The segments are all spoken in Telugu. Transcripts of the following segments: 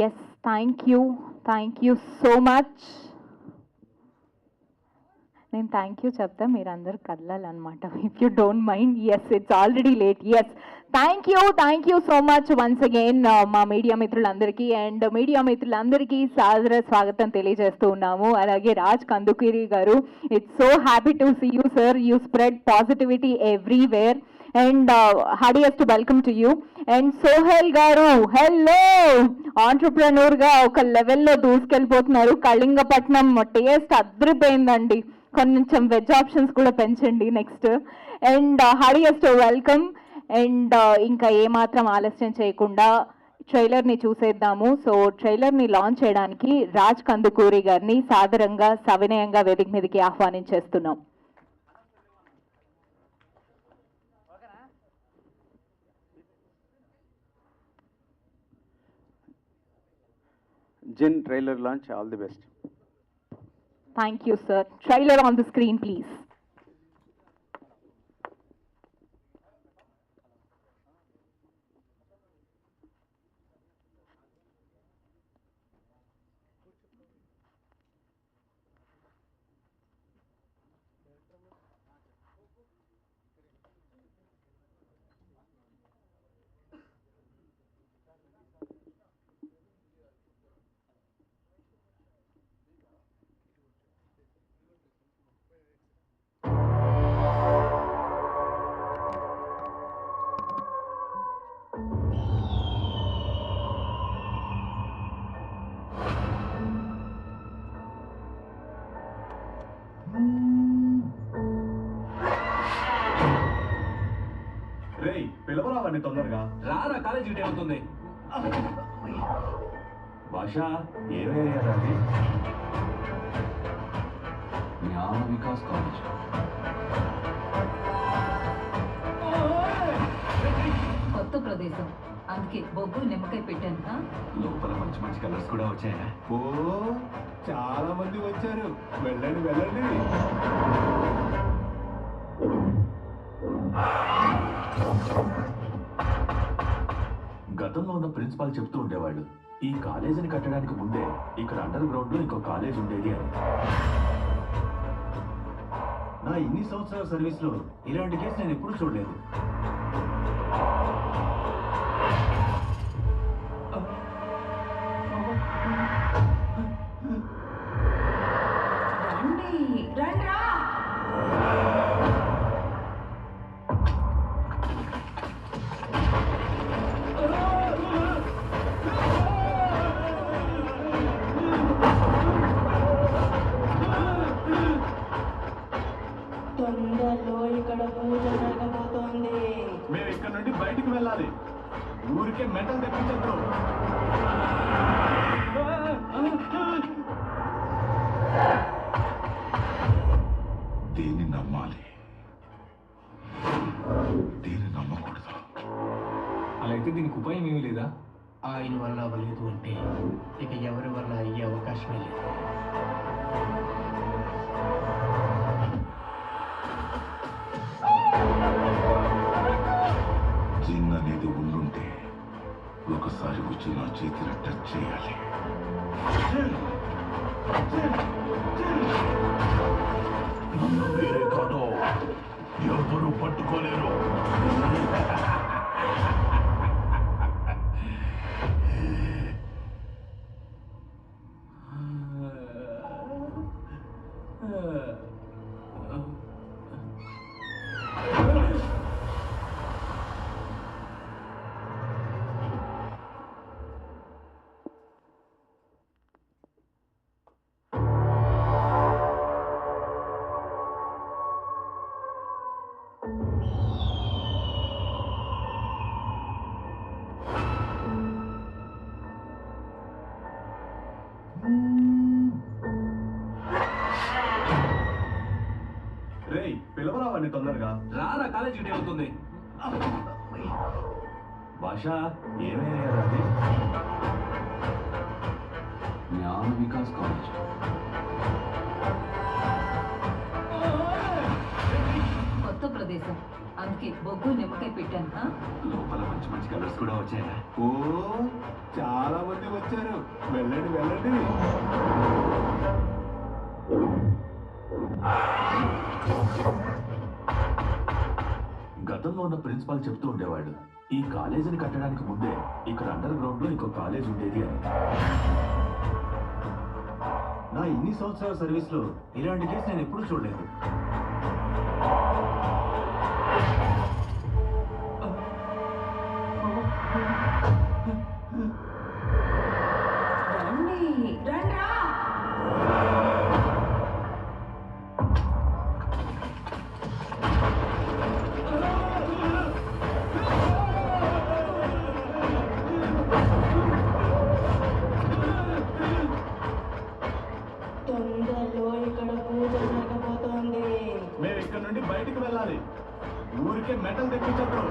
Yes, thank you. Thank you so much. నేను థ్యాంక్ యూ చెప్తా, మీరు అందరూ కదలాలన్నమాట. If you don't mind. Yes, it's already late. Yes, thank you so much once again మా మీడియా మిత్రులందరికీ అండ్ మీడియా మిత్రులందరికీ సాదర స్వాగతం తెలియజేస్తూ ఉన్నాము. అలాగే Raj Kandukuri garu, it's so happy to see you sir. You spread positivity everywhere and heartiest welcome to you. And Sohel garu, hello, entrepreneur గా ఒక లెవెల్లో దూసుకెళ్ళిపోతున్నారు. కళింగపట్నం టేస్ట్ అద్రిపోయిందండి. కొంచెం వెజ్ ఆప్షన్స్ కూడా పెంచండి next. And heartiest welcome. And ఇంకా ఏమాత్రం ఆలస్యం చేయకుండా ట్రైలర్ని చూసేద్దాము. సో ట్రైలర్ని లాంచ్ చేయడానికి రాజ్ కందుకూరి గారిని సాదరంగా సవినయంగా వేదిక మీదకి ఆహ్వానించేస్తున్నాం. Jin trailer launch, all the best. Thank you, sir. Trailer on the screen, please. రేయ్, పిలవరావండి తొందరగా. రారా, కాలేజీ టైం అవుతుంది. భాష ఏమయ్యారండి? జ్ఞాన వికాస్ కాలేజ్. కొత్త ప్రదేశం, అందుకే బొగ్గు నిమ్మకాయ పెట్టాను. లోపల మంచి మంచి కలర్స్ కూడా వచ్చాయా? ఓ, చాలా మంది వచ్చారు. వెళ్ళండి వెళ్ళండి. గతంలో ఉన్న ప్రిన్సిపాల్ చెప్తూ ఉండేవాళ్ళు, ఈ కాలేజీని కట్టడానికి ముందే ఇక్కడ అండర్ గ్రౌండ్ లో ఇంకో కాలేజ్ ఉండేది అని. నా ఇన్ని సంవత్సరాల సర్వీస్ లో ఇలాంటి కేసు నేను ఎప్పుడూ చూడలేదు. తొందరలో ఇక్కడ పూజ జరగబోతోంది. మేము ఇక్కడ నుండి బయటికి వెళ్ళాలి. ఊరికే మెటల్ తెప్పించద్దు. దీన్ని నమ్మాలి, దీన్ని నమ్మకూడదు. అలా అయితే దీనికి ఉపాయం ఏమీ లేదా? ఆయన వల్ల అవ్వలేదు అంటే ఇక ఎవరి వల్ల అయ్యే అవకాశమే లేదు. జిన్ అనేది ఉండుంటే ఒకసారి వచ్చి నా చేతిని టచ్ చేయాలి. నన్ను వేరే కాదు ఎవరు పట్టుకోలేరు. రేయ్, పిలవరావండి తొందరగా. రారా, కాలేజీ టైం అవుతుంది. భాష ఏమయ్యారండి? జ్ఞాన వికాస్ కాలేజ్. కొత్త ప్రదేశం, అందుకే బొగ్గు నిమ్మకాయ పెట్టాను ఆ? లోపల మంచి మంచి కలర్స్ కూడా వచ్చాయా? ఓ చాలా మంది వచ్చారు. వెళ్ళండి వెళ్ళండి. గతంలో ఉన్న ప్రిన్సిపాల్ చెప్తూ ఉండేవాడు, ఈ కాలేజీని కట్టడానికి ముందే ఇక్కడ అండర్ గ్రౌండ్ లో ఇంకో కాలేజ్ ఉండేది అని. నా ఇన్ని సంవత్సరాల సర్వీస్ లో ఇలాంటి కేసు నేను ఎప్పుడూ చూడలేదు. రండి రండ్రా. తొందరలో ఇక్కడ పూజ జరగబోతోంది. మేము ఇక్కడ నుండి బయటికి వెళ్ళాలి. ఊరికే మెటల్ తెప్పించద్దు.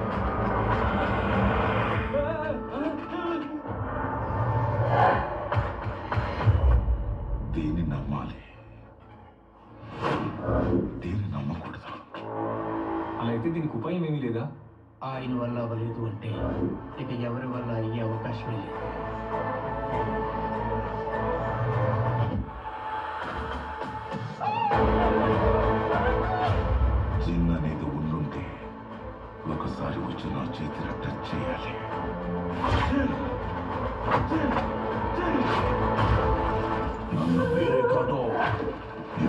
దీన్ని నమ్మాలి, దీన్ని నమ్మకూడదు. అలా అయితే దీనికి ఉపాయం ఏమీ లేదా? ఆయన వల్ల అవ్వలేదు అంటే ఇక ఎవరి వల్ల అయ్యే అవకాశమే లేదు. జిన్ అనేది ఉండుంటే ఒకసారి వచ్చి నా చేతిని టచ్ చేయాలి. నన్ను వేరే కాదు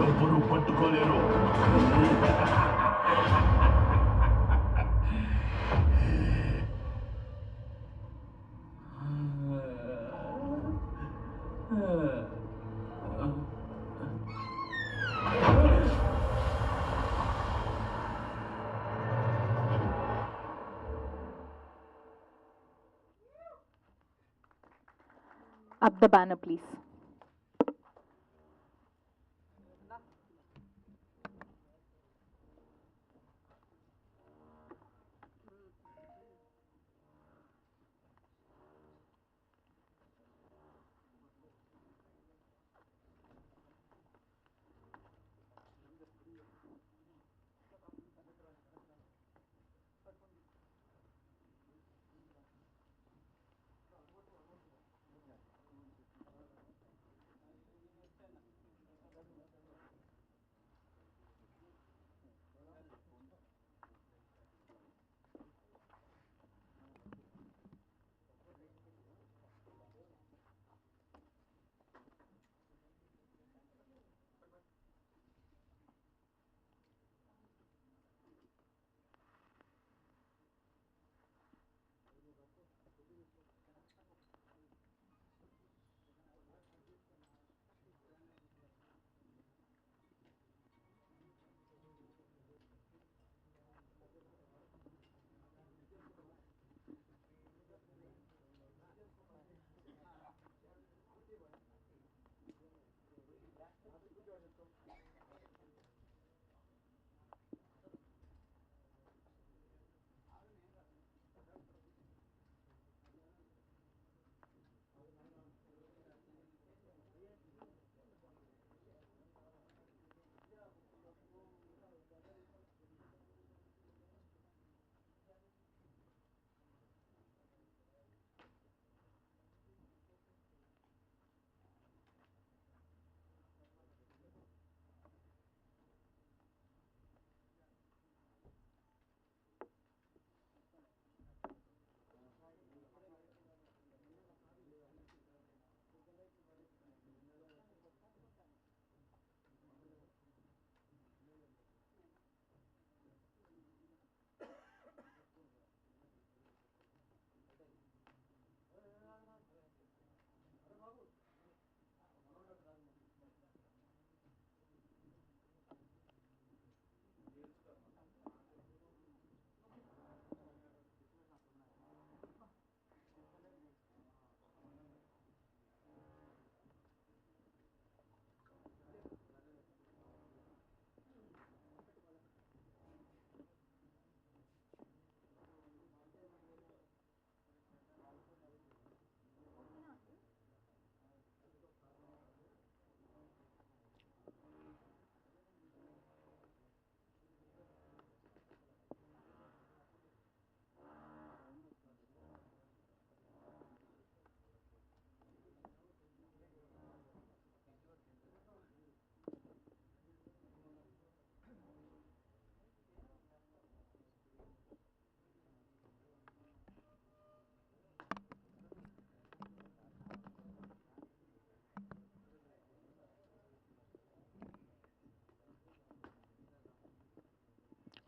ఎవ్వరూ పట్టుకోలేరు. Up the banner, please.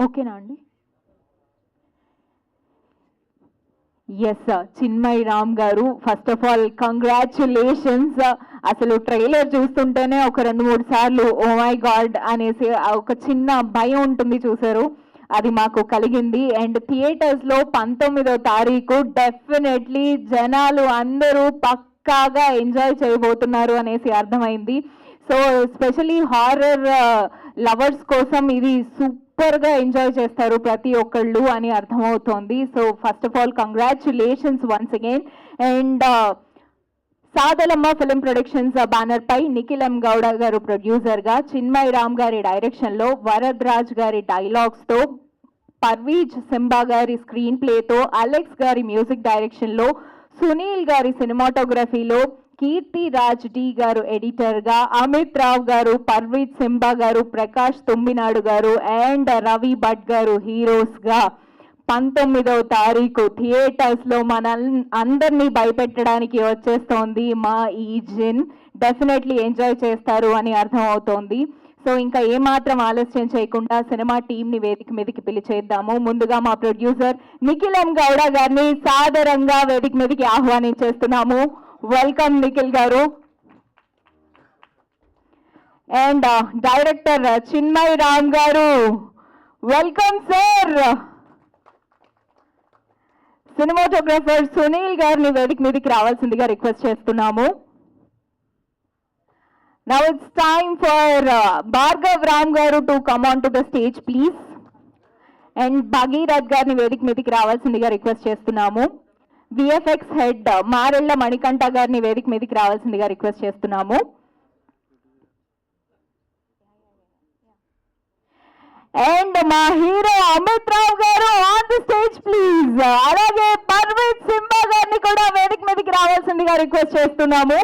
ఓకేనా అండి? ఎస్ చిన్మయ్ రామ్ గారు, ఫస్ట్ ఆఫ్ ఆల్ కంగ్రాచులేషన్స్. అసలు ట్రైలర్ చూస్తుంటేనే ఒక 2-3 సార్లు ఓ మై గాడ్ అనేసి ఒక చిన్న భయం ఉంటుంది చూసారు, అది మాకు కలిగింది. అండ్ థియేటర్స్లో 19వ తారీఖు డెఫినెట్లీ జనాలు అందరూ పక్కాగా ఎంజాయ్ చేయబోతున్నారు అనేసి అర్థమైంది. సో స్పెషలీ హారర్ లవర్స్ కోసం ఇది సూపర్గా ఎంజాయ్ చేస్తారు ప్రతి ఒక్కళ్ళు అని అర్థమవుతోంది. So first of all congratulations once again. And Sadalamma film productions banner పై నిఖిల్ ఎం గౌడ గారు ప్రొడ్యూసర్గా, చిన్మయ్ రామ్ గారి డైరెక్షన్లో, వరద్ రాజ్ గారి డైలాగ్స్తో, పర్వీజ్ సింబా గారి స్క్రీన్ ప్లేతో, అలెక్స్ గారి మ్యూజిక్ డైరెక్షన్లో, సునీల్ గారి సినిమాటోగ్రఫీలో, కీర్తి రాజ్ డి గారు ఎడిటర్గా, అమిత్ రావ్ గారు, పర్వీజ్ సింబా గారు, ప్రకాష్ తుమ్మినాడు గారు అండ్ రవి భట్ గారు హీరోస్గా 19వ తారీఖు థియేటర్స్లో మన అందరినీ భయపెట్టడానికి వచ్చేస్తోంది మా ఈ జిన్. డెఫినెట్లీ ఎంజాయ్ చేస్తారు అని అర్థమవుతోంది. సో ఇంకా ఏమాత్రం ఆలస్యం చేయకుండా సినిమా టీంని వేదిక మీదకి పిలిచేద్దాము. ముందుగా మా ప్రొడ్యూసర్ నిఖిల్ ఎం గౌడ గారిని సాదరంగా వేదిక మీదకి ఆహ్వానించేస్తున్నాము. వెల్కమ్ నిఖిల్ గారు. అండ్ డైరెక్టర్ చిన్మయ్ రామ్ గారు, వెల్కమ్ సార్. సినిమాటోగ్రఫర్ సునీల్ గారిని వేదిక మీదకి రావాల్సిందిగా రిక్వెస్ట్ చేస్తున్నాము. Now it's time for Bhargav Ram garu to come on to the stage, please. And Bhagirath గారిని వేదిక మీదకి రావాల్సిందిగా రిక్వెస్ట్ చేస్తున్నాము. VFX హెడ్ మారెళ్ళ మణికంఠ గారిని వేదిక మీదకి రావాల్సిందిగా రిక్వెస్ట్ చేస్తున్నాము. అండ్ మా హీరో అమిత్ రావ్ గారు ఆన్ ది స్టేజ్ ప్లీజ్. అలాగే పర్వీజ్ సింబా గారిని కూడా వేదిక మీదకి రావాల్సిందిగా రిక్వెస్ట్ చేస్తున్నాము.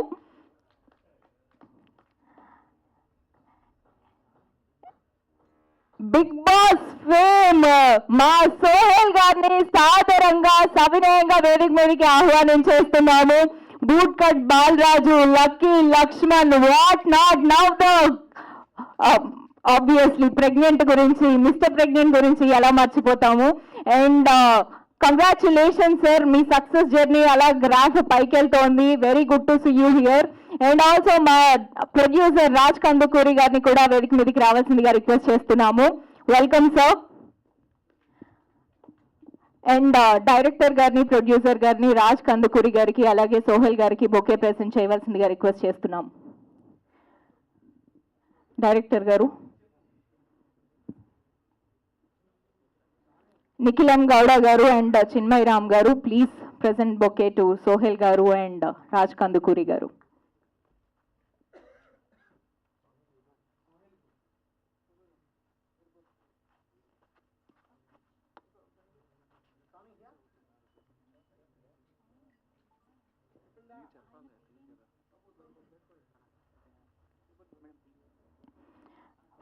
బిగ్ బాస్ ఫేమ్ మా సోహెల్ గారిని సాదరంగా సవినయంగా వేదిక మీదకి ఆహ్వానించేస్తున్నాము. Boot cut Balaraju, lucky Lakshman, what not now the obviously pregnant గురించి, మిస్టర్ ప్రెగ్నెంట్ గురించి ఎలా మర్చిపోతాము. అండ్ కంగ్రాచులేషన్ సార్, మీ సక్సెస్ జర్నీ అలా గ్రాఫ్ పైకి వెళ్తోంది. Very good to see you here. And also మా ప్రొడ్యూసర్ రాజ్ కందుకూరి గారిని కూడా వేదిక మీదకి రావాల్సిందిగా రిక్వెస్ట్ చేస్తున్నాము. Welcome sir. అండ్ డైరెక్టర్ గారిని, ప్రొడ్యూసర్ గారిని, రాజ్ కందుకూరి గారికి అలాగే సోహెల్ గారికి బొకే ప్రెజెంట్ చేయవలసిందిగా రిక్వెస్ట్ చేస్తున్నాం. డైరెక్టర్ గారు. Nikhil M Gowda garu and Chinmay Ram garu, please present bouquet to Sohel garu and Raj Kandukuri గారు.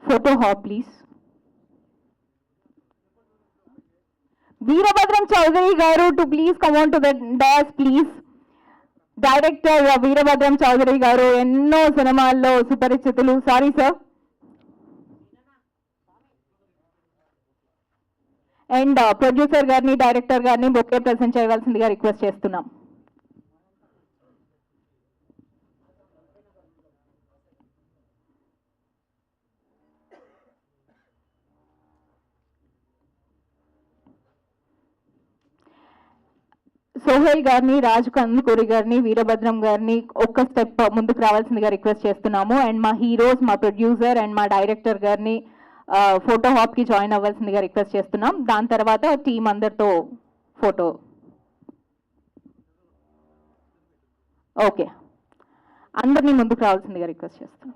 Photo hop, please. Veerabhadram Chaudhary garu to please come on to the dais, please. Director Veerabhadram Chaudhary garu enno సినిమాల్లో సుపరిచితులు. Sorry sir. అండ్ ప్రొడ్యూసర్ గారిని, డైరెక్టర్ గారిని బొకే ప్రెజెంట్ చేయవలసిందిగా రిక్వెస్ట్ చేస్తున్నాం. సోహెల్ గారిని, రాజ్ కందుకూరి గారిని, వీరభద్రం గారిని ఒక్క స్టెప్ ముందుకు రావాల్సిందిగా రిక్వెస్ట్ చేస్తున్నాము. అండ్ మా హీరోస్, మా ప్రొడ్యూసర్ అండ్ మా డైరెక్టర్ గారిని ఫోటో హాప్కి జాయిన్ అవ్వాల్సిందిగా రిక్వెస్ట్ చేస్తున్నాం. దాని తర్వాత టీం అందరితో ఫోటో. ఓకే, అందరినీ ముందుకు రావాల్సిందిగా రిక్వెస్ట్ చేస్తున్నాం.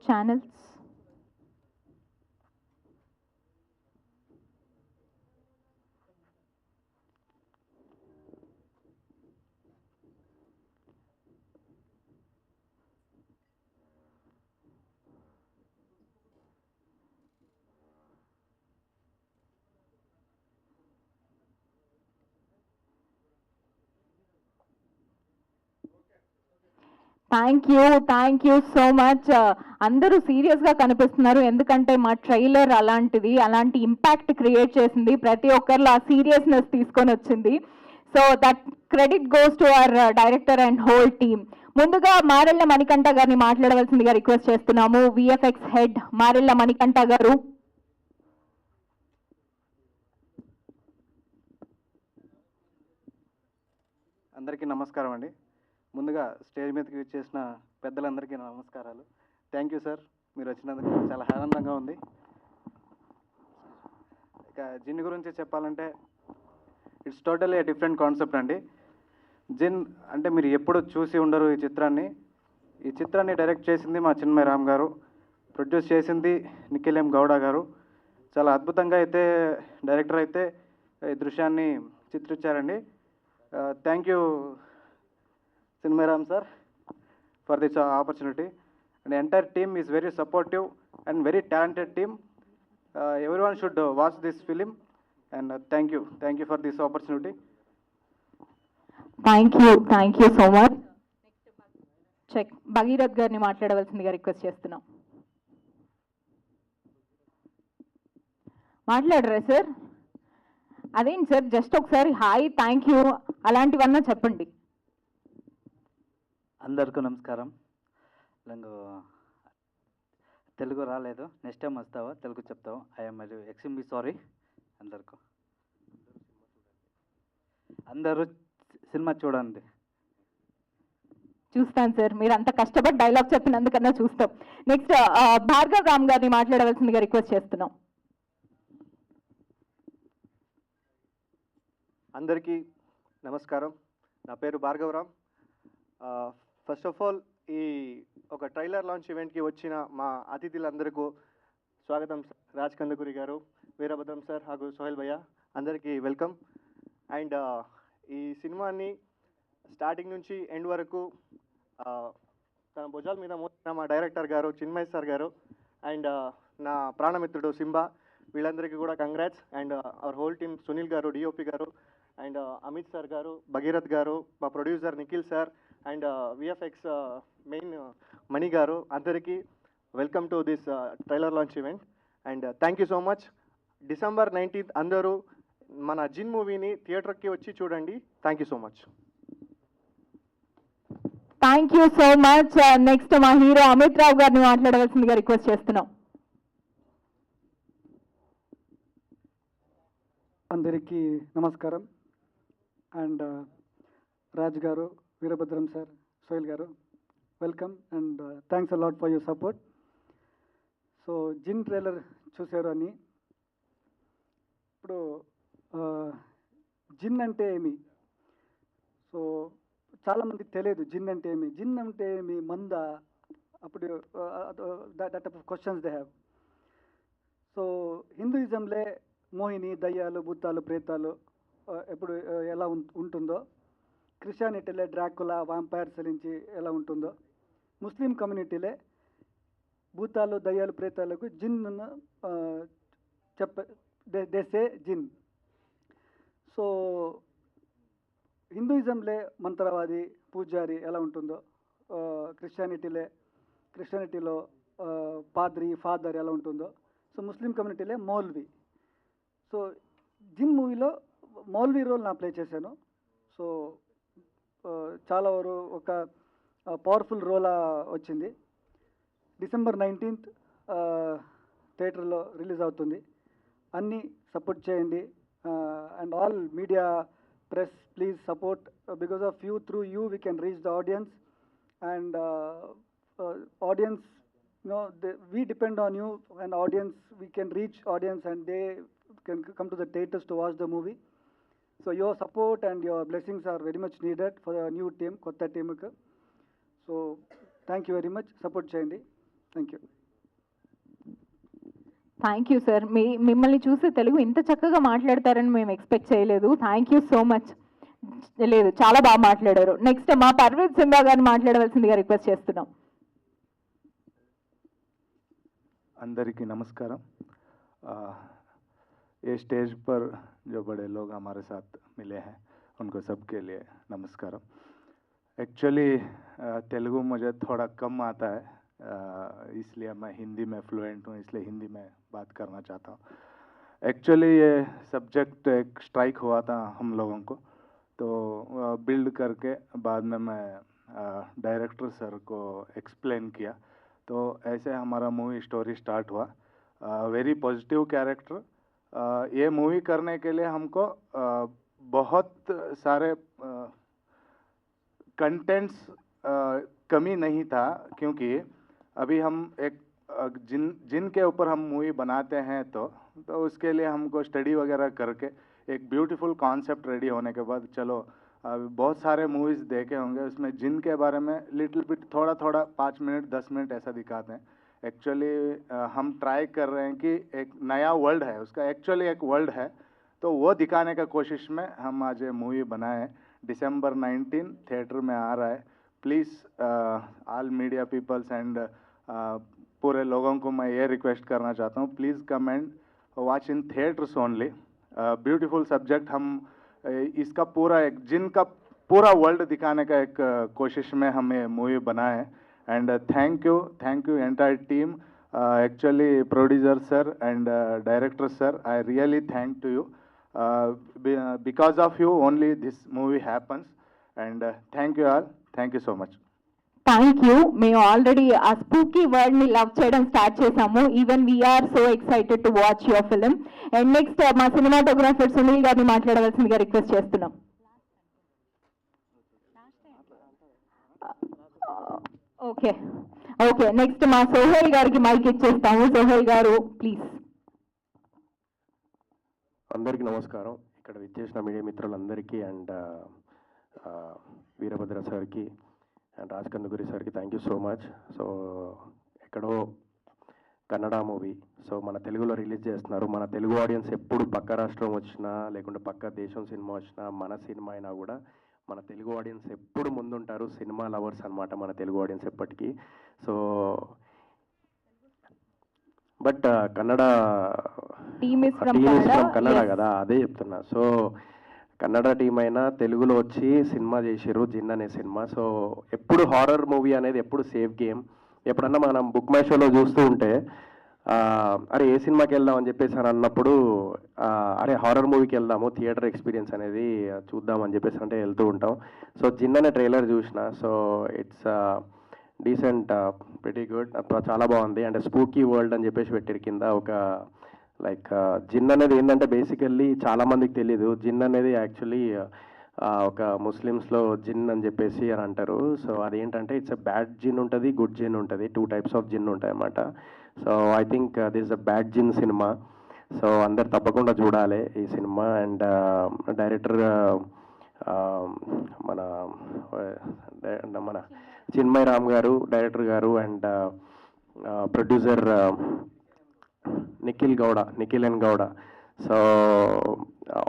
Channels. Thank you so much. అందరూ సీరియస్గా కనిపిస్తున్నారు, ఎందుకంటే మా ట్రైలర్ అలాంటిది, అలాంటి ఇంపాక్ట్ క్రియేట్ చేసింది, ప్రతి ఒక్కరిలో ఆ సీరియస్నెస్ తీసుకొని వచ్చింది. So that credit goes to our director and whole team. ముందుగా మారెళ్ళ మణికంఠ గారిని మాట్లాడవలసిందిగా రిక్వెస్ట్ చేస్తున్నాము. విఎఫ్ఎక్స్ హెడ్ మారెళ్ళ మణికంఠ గారు. అందరికీ నమస్కారం అండి. ముందుగా స్టేజ్ మీదకి వచ్చేసిన పెద్దలందరికీ నా నమస్కారాలు. థ్యాంక్ యూ సార్, మీరు వచ్చినందుకు చాలా ఆనందంగా ఉంది. ఇక జిన్ గురించి చెప్పాలంటే it's totally a different concept అండి. జిన్ అంటే మీరు ఎప్పుడు చూసి ఉండరు ఈ చిత్రాన్ని. ఈ చిత్రాన్ని డైరెక్ట్ చేసింది మా చిన్మయ రామ్ గారు, ప్రొడ్యూస్ చేసింది నిఖిల్ ఎం గౌడ గారు. చాలా అద్భుతంగా అయితే డైరెక్టర్ అయితే ఈ దృశ్యాన్ని చిత్రించారండి. Thank you Chinmay Ram sir for this opportunity, and the entire team is very supportive and very talented team. Everyone should watch this film, and thank you for this opportunity. Thank you so much. చెక్ భగీరథ్ గారిని మాట్లాడవలసిందిగా రిక్వెస్ట్ చేస్తున్నాం. మాట్లాడరా సార్? అదేంటి సార్, జస్ట్ ఒకసారి హాయ్ థ్యాంక్ యూ అలాంటివన్నా చెప్పండి. అందరికీ నమస్కారం. తెలుగు రాలేదు, నెక్స్ట్ టైం వస్తావా తెలుగు చెప్తావా. I'm extremely sorry. అందరూ సినిమా చూడండి. చూస్తాను సార్, మీరు అంత కష్టపడి డైలాగ్ చెప్పినందుకన్నా చూస్తాం. నెక్స్ట్ భార్గవ్ రామ్ గారిని మాట్లాడవలసిందిగా రిక్వెస్ట్ చేస్తున్నాం. అందరికీ నమస్కారం. నా పేరు Bhargav Ram. First of all ఈ ఒక ట్రైలర్ లాంచ్ ఈవెంట్కి వచ్చిన మా అతిథులందరికీ స్వాగతం. రాజ్ కందుకూరి గారు, వీరభద్రం సార్ ಹಾಗೂ సోహెల్ భయ్య, అందరికీ వెల్కమ్. అండ్ ఈ సినిమాని స్టార్టింగ్ నుంచి ఎండ్ వరకు తన భుజాల మీద మోసిన మా డైరెక్టర్ గారు చిన్మయ్ సార్ గారు అండ్ నా ప్రాణమిత్రుడు సింబా, వీళ్ళందరికీ కూడా congrats. And our whole team Sunil గారు, డిఓపి గారు, అండ్ అమిత్ సార్ గారు, భగీరథ్ గారు, మా producer Nikhil sir, and VFX main Mani గారు, అందరికీ welcome to this trailer launch event. And thank you so much. December 19th అందరూ మన జిన్ మూవీని థియేటర్కి వచ్చి చూడండి. Thank you so much. Thank you so much. Next మా హీరో అమిత్ రావు గారిని మాట్లాడవలసిందిగా రిక్వెస్ట్ చేస్తున్నాం. అందరికీ నమస్కారం. అండ్ రాజ్ గారు, Veerabhadram sir, Sohel garu, welcome and thanks a lot for your support. So Jinn trailer చూశారు అని. ఇప్పుడు జిన్ అంటే ఏమి, సో చాలామందికి తెలియదు జిన్ అంటే ఏమి. జిన్ అంటే ఏమి, మంద, అప్పుడు that type of questions they have. So హిందూయిజంలో మోహిని, దయ్యాలు, భూతాలు, ప్రేతాలు ఎప్పుడు ఎలా ఉంటుందో, క్రిస్టియానిటీలే డ్రాకులా, వాంపైర్స్ నుంచి ఎలా ఉంటుందో, ముస్లిం కమ్యూనిటీలే భూతాలు, దయ్యాలు, ప్రేతాలకు జిన్ దేసే జిన్. సో హిందూయిజంలే మంత్రవాది, పూజారి ఎలా ఉంటుందో, క్రిస్టియానిటీలో పాద్రి, ఫాదర్ ఎలా ఉంటుందో, సో ముస్లిం కమ్యూనిటీలే మౌల్వి. సో జిన్ మూవీలో మౌల్వి రోల్ నా ప్లే చేశాను. సో చాలా వరకు ఒక పవర్ఫుల్ రోల్ వచ్చింది. December 19th థియేటర్లో రిలీజ్ అవుతుంది. అన్నీ సపోర్ట్ చేయండి. And all media, press, please support. Because of you, through you we can reach the audience. And audience, we depend on you, and audience, we can reach audience and they can come to the theaters to watch the movie. So your support and your blessings are very much needed for the new team, Kotta team. So thank you very much, support చేయండి. Thank you. Thank you sir. మిమ్మల్ని చూసి తెలుగు ఇంత చక్కగా మాట్లాడతారని మేము ఎక్స్పెక్ట్ చేయలేదు. Thank you so much. లేదు, చాలా బాగా మాట్లాడారు. నెక్స్ట్ మా పర్వేజ్ సింగా గారిని మాట్లాడవలసిందిగా రిక్వెస్ట్ చేస్తున్నాం. अंदरिकी नमस्कारम. ये स्टेज पर जो बड़े लोग हमारे साथ मिले हैं उनको सबके लिए नमस्कारम. एक्चुअली तेलुगु मुझे थोड़ा कम आता है, इसलिए मैं हिंदी में फ्लुएंट हूँ, इसलिए हिंदी में बात करना चाहता हूँ. एक्चुअली ये सब्जेक्ट एक स्ट्राइक हुआ था हम लोगों को, तो बिल्ड करके बाद में मैं डायरेक्टर सर को एक्सप्लेन किया, तो ऐसे हमारा मूवी स्टोरी स्टार्ट हुआ. Very positive character. ये मूवी करने के लिए हमको बहुत सारे कंटेंट्स कमी नहीं था, क्योंकि अभी हम एक जिन के ऊपर हम मूवी बनाते हैं तो उसके लिए हमको स्टडी वगैरह करके एक ब्यूटीफुल कॉन्सेप्ट रेडी होने के बाद, चलो बहुत सारे मूवीज़ देखे होंगे, उसमें जिन के बारे में लिटिल बिट थोड़ा 5 मिनट 10 मिनट ऐसा दिखाते हैं. एक्चुअली हम ट्राई कर रहे हैं कि एक नया वर्ल्ड है, उसका एक्चुअली एक वर्ल्ड है, तो वो दिखाने का कोशिश में हम आज ये मूवी बनाए. December 19 थिएटर में आ रहा है. Please all media peoples and पूरे लोगों को मैं ये रिक्वेस्ट करना चाहता हूँ, please come and watch in theatres only. Beautiful subject. हम इसका पूरा एक जिन का पूरा वर्ल्ड दिखाने का एक कोशिश में हम ये मूवी बनाए. And thank you entire team, actually producer sir and director sir, I really thank to you. Because of you only this movie happens, and thank you all. Thank you so much. Thank you. మేము ఆల్రెడీ ఆ స్పూకీ వర్డ్ ని లవ్ చేయడం స్టార్ట్ చేసాము. Even we are so excited to watch your film. And next మా సినిమాటోగ్రాఫర్ సునీల్ గారిని మాట్లాడవలసిందిగా రిక్వెస్ట్ చేస్తున్నాం. ఓకే నెక్స్ట్ మా సోహెల్ గారికి మైక్ ఇచ్చేస్తాము. సోహెల్ గారు ప్లీజ్. అందరికీ నమస్కారం. ఇక్కడ విచ్చేసిన మీడియా మిత్రులందరికీ అండ్ వీరభద్ర సార్కి అండ్ రాజ్ కందుకూరి సార్కి thank you so much. So ఎక్కడో కన్నడ మూవీ, సో మన తెలుగులో రిలీజ్ చేస్తున్నారు. మన తెలుగు ఆడియన్స్ ఎప్పుడు పక్క రాష్ట్రం వచ్చినా లేకుంటే పక్క దేశం సినిమా వచ్చినా, మన సినిమా అయినా కూడా మన తెలుగు ఆడియన్స్ ఎప్పుడు ముందుంటారు. సినిమా లవర్స్ అనమాట మన తెలుగు ఆడియన్స్ ఎప్పటికీ. So but Kannada team is from Kannada కదా, అదే చెప్తున్నా. సో కన్నడ టీం అయినా తెలుగులో వచ్చి సినిమా చేసిర్రు, జిన్ అనే సినిమా. సో ఎప్పుడు హారర్ మూవీ అనేది ఎప్పుడు సేఫ్ గేమ్. ఎప్పుడన్నా మనం బుక్ మై షోలో చూస్తూ ఉంటే అరే ఏ సినిమాకి వెళ్దాం అని చెప్పేసి అని అన్నప్పుడు అరే హారర్ మూవీకి వెళ్దాము, థియేటర్ ఎక్స్పీరియన్స్ అనేది చూద్దాం అని చెప్పేసి అంటే వెళ్తూ ఉంటాం. సో జిన్ అనే ట్రైలర్ చూసిన, so it's decent, pretty good, చాలా బాగుంది. అండ్ స్పూకీ వరల్డ్ అని చెప్పేసి పెట్టారు కింద. ఒక లైక్ జిన్ అనేది ఏంటంటే బేసికల్లీ చాలామందికి తెలీదు. జిన్ అనేది యాక్చువల్లీ ఒక ముస్లిమ్స్లో జిన్ అని చెప్పేసి అని అంటారు. సో అదేంటంటే ఇట్స్ అ బ్యాడ్ జిన్ ఉంటుంది, గుడ్ జిన్ ఉంటుంది. 2 types ఆఫ్ జిన్ ఉంటాయి అన్నమాట. So I think this a bad Jinn cinema. So అందరు తప్పకుండా చూడాలి ఈ సినిమా. అండ్ డైరెక్టర్ మన చిన్మయ్ రామ్ గారు డైరెక్టర్ గారు, and producer Nikhil and Gowda. So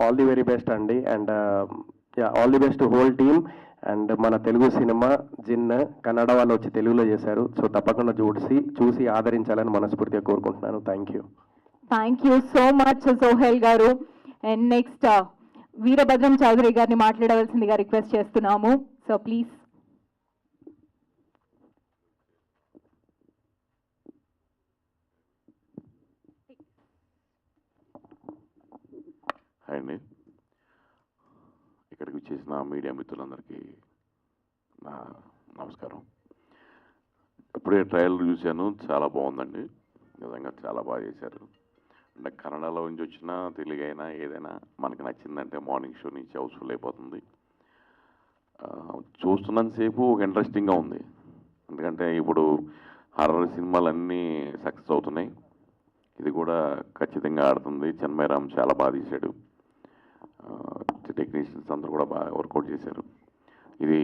all the very best అండి. And all the best to whole team. And మన తెలుగు సినిమా జిన్ కన్నడ వాళ్ళు వచ్చి తెలుగులో చేశారు. సో తప్పకుండా చూసి ఆదరించాలని మనస్ఫూర్తిగా కోరుకుంటున్నాను. Thank you so much Sohel garu. And next Veerabhadram Chowdary garu మాట్లాడవలసిందిగా రిక్వెస్ట్ చేస్తున్నాము. So please. అండి, ఇక్కడికి వచ్చేసిన మీడియా మిత్రులందరికీ నా నమస్కారం. ఇప్పుడే ట్రయల్ చూశాను, చాలా బాగుందండి. నిజంగా చాలా బాగా చేశారు. అంటే కన్నడలో నుంచి వచ్చినా తెలుగైనా ఏదైనా మనకి నచ్చిందంటే మార్నింగ్ షో నుంచి హౌస్ఫుల్ అయిపోతుంది. చూస్తున్నంతసేపు ఒక ఇంట్రెస్టింగ్గా ఉంది. ఎందుకంటే ఇప్పుడు హర్రర్ సినిమాలన్నీ సక్సెస్ అవుతున్నాయి, ఇది కూడా ఖచ్చితంగా ఆడుతుంది. చిన్మయ్ రామ్ చాలా బాగా తీశాడు, టెక్నీషియన్స్ అందరూ కూడా బాగా వర్కౌట్ చేశారు. ఇది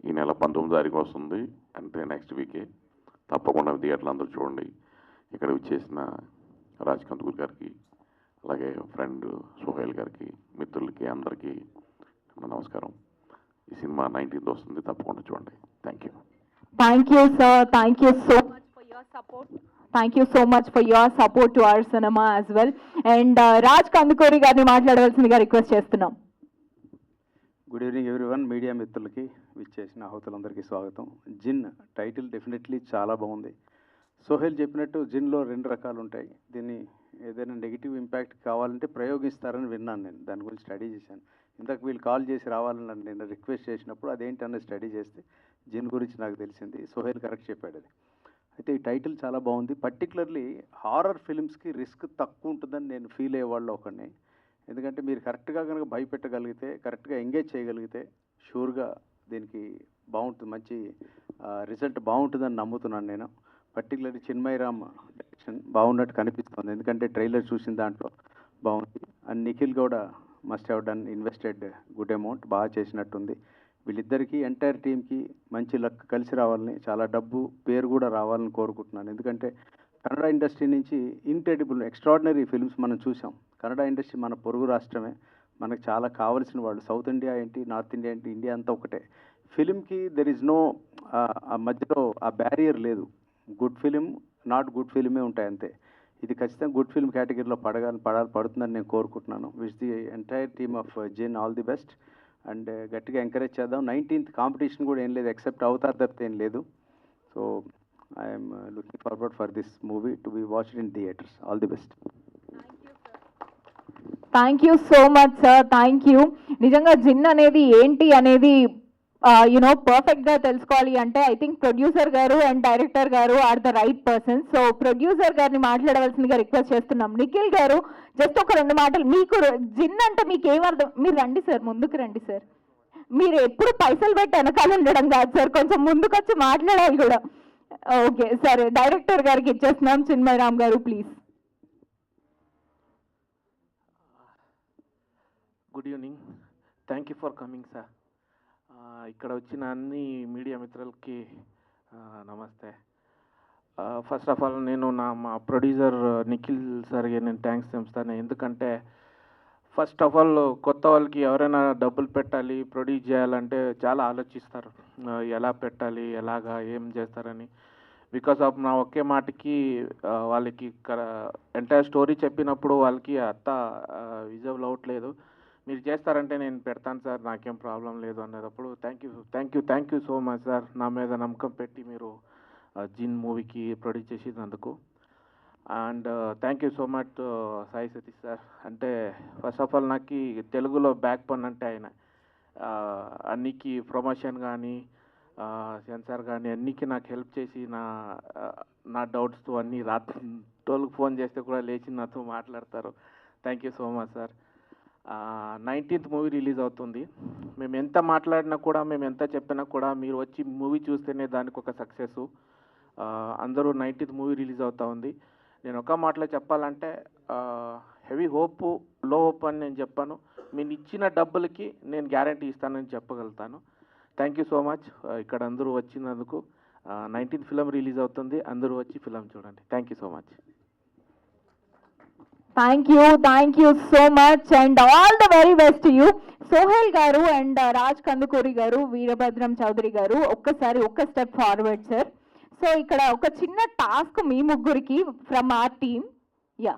ఈ నెల 19వ తారీఖు వస్తుంది, అంటే నెక్స్ట్ వీకే. తప్పకుండా థియేటర్లు అందరూ చూడండి. ఇక్కడ వచ్చేసిన రాజ్ కందుకూరి గారికి, అలాగే ఫ్రెండ్ సోహెల్ గారికి, మిత్రులకి అందరికీ నమస్కారం. ఈ సినిమా 19th వస్తుంది, తప్పకుండా చూడండి. Thank you. Thank you sir, thank you so much for your support. Thank you so much for your support to our cinema as well. And Raj Kandukuri గారిని మాట్లాడవలసిందిగా రిక్వెస్ట్ చేస్తున్నాం. Good evening everyone. మీడియా మిత్రులకి, విచ్చేసిన ఆహుతులందరికీ స్వాగతం. జిన్ టైటిల్ డెఫినెట్లీ చాలా బాగుంది. సోహెల్ చెప్పినట్టు జిన్లో 2 రకాలు ఉంటాయి. దీన్ని ఏదైనా నెగిటివ్ ఇంపాక్ట్ కావాలంటే ప్రయోగిస్తారని విన్నాను. నేను దాని గురించి స్టడీ చేశాను. ఇంతకు వీళ్ళు కాల్ చేసి రావాలని నేను రిక్వెస్ట్ చేసినప్పుడు అదేంటనేది స్టడీ చేస్తే జిన్ గురించి నాకు తెలిసింది. సోహెల్ కరెక్ట్ చెప్పాడు అది. అయితే ఈ టైటిల్ చాలా బాగుంది. పర్టికులర్లీ హారర్ ఫిల్మ్స్కి రిస్క్ తక్కువ ఉంటుందని నేను ఫీల్ అయ్యేవాళ్ళు ఒకరిని. ఎందుకంటే మీరు కరెక్ట్గా కనుక భయపెట్టగలిగితే, కరెక్ట్గా ఎంగేజ్ చేయగలిగితే షూర్గా దీనికి బాగుంటుంది, మంచి రిజల్ట్ బాగుంటుందని నమ్ముతున్నాను నేను. పర్టికులర్లీ చిన్మయ్ రామ్ డైరెక్షన్ బాగున్నట్టు కనిపిస్తుంది, ఎందుకంటే ట్రైలర్ చూసిన దాంట్లో బాగుంది. అండ్ నిఖిల్ కూడా must have done invested good amount, బాగా చేసినట్టుంది. వీళ్ళిద్దరికీ ఎంటైర్ టీమ్కి మంచి లక్ కలిసి రావాలని, చాలా డబ్బు పేరు కూడా రావాలని కోరుకుంటున్నాను. ఎందుకంటే కన్నడ ఇండస్ట్రీ నుంచి ఇన్క్రెడిబుల్ ఎక్స్ట్రాడినరీ ఫిల్మ్స్ మనం చూసాం. కన్నడ ఇండస్ట్రీ మన పొరుగు రాష్ట్రమే, మనకు చాలా కావాల్సిన వాళ్ళు. సౌత్ ఇండియా ఏంటి, నార్త్ ఇండియా ఏంటి, ఇండియా అంతా ఒకటే. ఫిలింకి దెర్ ఇస్ నో ఆ మధ్యలో ఆ బ్యారియర్ లేదు. గుడ్ ఫిలిం, నాట్ గుడ్ ఫిలిమే ఉంటాయి అంతే. ఇది ఖచ్చితంగా గుడ్ ఫిల్మ్ కేటగిరీలో పడుతుందని నేను కోరుకుంటున్నాను. Wish the entire team of Jinn all the best. And గట్టిగా ఎంకరేజ్ చేద్దాం. 19th కాంపిటీషన్ కూడా ఏం లేదు, ఎక్సెప్ట్ అవతార్ తప్పితే ఏం లేదు. So I'm looking forward for this movie to be watched in theatres. All the best. Thank you so much sir, thank you. నిజంగా జిన్ అనేది ఏంటి అనేది యునో పర్ఫెక్ట్గా తెలుసుకోవాలి అంటే ఐ థింక్ ప్రొడ్యూసర్ గారు అండ్ డైరెక్టర్ గారు are the right person. So producer గారిని మాట్లాడవలసిందిగా రిక్వెస్ట్ చేస్తున్నాం. నిఖిల్ గారు జస్ట్ ఒక 2 మాటలు. మీకు జిన్ అంటే మీకు ఏమర్థం? మీరు రండి సార్, ముందుకు రండి సార్. మీరు ఎప్పుడు పైసలు పెట్టి వెనకాల ఉండడం కాదు సార్, కొంచెం ముందుకు వచ్చి మాట్లాడాలి కూడా. ఓకే సరే, డైరెక్టర్ గారికి ఇచ్చేస్తున్నాం. Chinmay Ram garu please. Good evening, thank you for coming sir. ఇక్కడ వచ్చిన అన్ని మీడియా మిత్రులకి నమస్తే. ఫస్ట్ ఆఫ్ ఆల్ నేను మా ప్రొడ్యూసర్ నిఖిల్ సార్కి నేను థ్యాంక్స్ చెప్తాను. ఎందుకంటే ఫస్ట్ ఆఫ్ ఆల్ కొత్త వాళ్ళకి ఎవరైనా డబ్బులు పెట్టాలి, ప్రొడ్యూస్ చేయాలంటే చాలా ఆలోచిస్తారు, ఎలా పెట్టాలి, ఎలాగా, ఏం చేస్తారని. బికాస్ ఆఫ్ నా ఒకే మాటకి వాళ్ళకి ఎంటైర్ స్టోరీ చెప్పినప్పుడు వాళ్ళకి విజువల్ అవ్వట్లేదు. మీరు చేస్తారంటే నేను పెడతాను సార్, నాకేం ప్రాబ్లం లేదు అనేటప్పుడు thank you so much sir, నా మీద నమ్మకం పెట్టి మీరు జిన్ మూవీకి ప్రొడ్యూస్ చేసినందుకు. And thank you so much Sai Satish sir. అంటే ఫస్ట్ ఆఫ్ ఆల్ నాకు తెలుగులో బ్యాక్ బోన్ అంటే ఆయన. అన్నికి ప్రమోషన్ కానీ సెన్సార్ కానీ అన్నికి నాకు హెల్ప్ చేసి నా డౌట్స్తో అన్నీ రాత్రులకు ఫోన్ చేస్తే కూడా లేచి నాతో మాట్లాడతారు. Thank you so much sir. 19th movie release అవుతుంది. మేము ఎంత మాట్లాడినా కూడా, మేము ఎంత చెప్పినా కూడా మీరు వచ్చి మూవీ చూస్తేనే దానికి ఒక సక్సెస్. అందరూ 19th మూవీ రిలీజ్ అవుతా ఉంది. నేను ఒక మాటలో చెప్పాలంటే హెవీ హోప్, లో హోప్ అని నేను చెప్పాను. మీరు ఇచ్చిన డబ్బులకి నేను గ్యారంటీ ఇస్తానని చెప్పగలుగుతాను. Thank you so much. ఇక్కడ అందరూ వచ్చినందుకు. 19th ఫిలిం రిలీజ్ అవుతుంది, అందరూ వచ్చి ఫిలిం చూడండి. Thank you so much. Thank you so much and all the very best you. Sohel garu and Raj Kandukuri గారు, వీరభద్రం చౌదరి గారు, ఒక్క స్టెప్ ఫార్వర్డ్ సార్. సో ఇక్కడ ఒక చిన్న టాస్క్ మీ ముగ్గురికి from our team. Yeah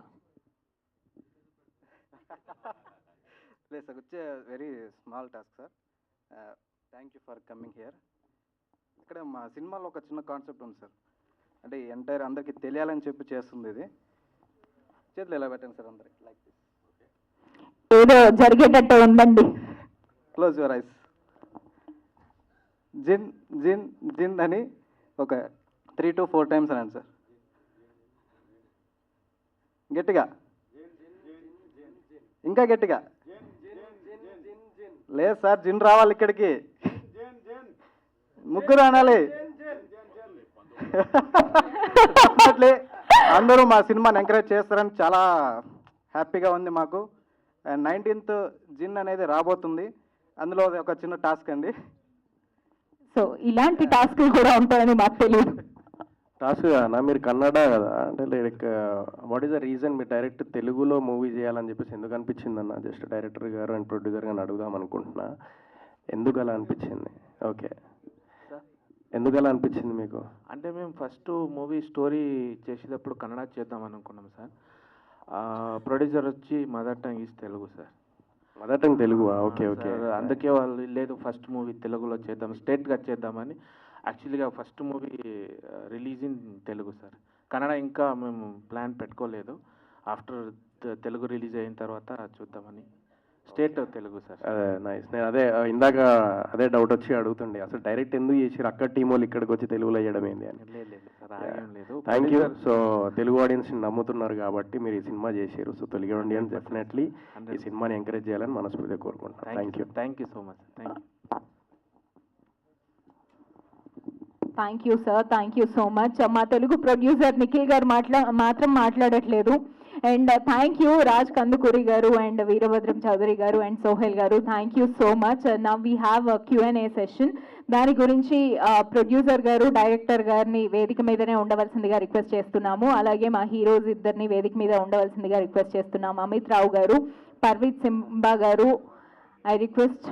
please sir, వచ్చే very small task sir. Thank you for coming here. ఇక్కడ మా సినిమాలో ఒక చిన్న కాన్సెప్ట్ ఉంది సార్, అంటే ఎంటైర్ అందరికీ తెలియాలని చెప్పి చేస్తుంది. ఇది చేతులు ఎలా పెట్టండి సార్ అందరికి, లైక్ దిస్. ఏదో జరిగేటట్టు ఉందండి. Close your eyes. Jinn Jinn Jinn అని ఒక 3 to 4 times అనండి సార్, గట్టిగా, ఇంకా గట్టిగా. లేదు సార్, జిన్ రావాలి ఇక్కడికి, ముగ్గురు అనాలి. అందరూ మా సినిమాని ఎంకరేజ్ చేస్తారని చాలా హ్యాపీగా ఉంది మాకు. అండ్ 19th జిన్ అనేది రాబోతుంది, అందులో ఒక చిన్న టాస్క్ అండి. సో ఇలాంటి టాస్క్లు కూడా ఉంటాయని మాకు తెలియదు. టాస్క్ అన్న మీరు కన్నడ కదా అంటే like what is the reason మీరు డైరెక్ట్ తెలుగులో మూవీ చేయాలని చెప్పేసి ఎందుకు అనిపించింది అన్న? జస్ట్ డైరెక్టర్ గారు అండ్ ప్రొడ్యూసర్ గారిని అడుగుదాం అనుకుంటున్నా, ఎందుకు అలా అనిపించింది? ఓకే, ఎందుకు అలా అనిపించింది మీకు? అంటే మేము ఫస్ట్ మూవీ స్టోరీ చేసేటప్పుడు కన్నడ చేద్దాం అనుకున్నాం సార్. ప్రొడ్యూసర్ వచ్చి mother tongue is Telugu sir. Mother tongue Telugu? Okay okay. అందుకే వాళ్ళు లేదు ఫస్ట్ మూవీ తెలుగులో చేద్దాం, స్టేట్గా చేద్దామని. యాక్చువల్గా first movie release in Telugu sir. Kannada ఇంకా మేము ప్లాన్ పెట్టుకోలేదు. ఆఫ్టర్ తెలుగు రిలీజ్ అయిన తర్వాత చూద్దామని స్టేట్ తెలుగు సార్. నైస్. నేను ఇందాక అదే డౌట్ వచ్చి అడుగుతుండే, అసలు డైరెక్ట్ ఎందుకు చేసారు అక్కడ టీం వాళ్ళు ఇక్కడికి వచ్చి తెలుగులో వేయడం ఏంది అని. లేదు సార్, లేదు. Thank you. సో తెలుగు ఆడియన్స్ని నమ్ముతున్నారు కాబట్టి మీరు ఈ సినిమా చేశారు. సో తెలుగు ఆడియన్స్ డెఫినెట్లీ ఈ సినిమాని ఎంకరేజ్ చేయాలని మనస్ఫూర్తిగా కోరుకుంటున్నాను. Thank you so much. Thank you. Thank you sir, thank you so much. మా తెలుగు ప్రొడ్యూసర్ నిఖిల్ గారు మాత్రం మాట్లాడట్లేదు. And thank you Raj Kandukuri గారు అండ్ వీరభద్రం చౌదరి గారు అండ్ సోహెల్ గారు, thank you so much. Now we have Q&A session. దాని గురించి ప్రొడ్యూసర్ గారు డైరెక్టర్ గారిని వేదిక మీదనే ఉండవలసిందిగా రిక్వెస్ట్ చేస్తున్నాము. అలాగే మా హీరోస్ ఇద్దరిని వేదిక మీద ఉండవలసిందిగా రిక్వెస్ట్ చేస్తున్నాము. అమిత్ రావు గారు, పర్వీత్ సింబా గారు, I request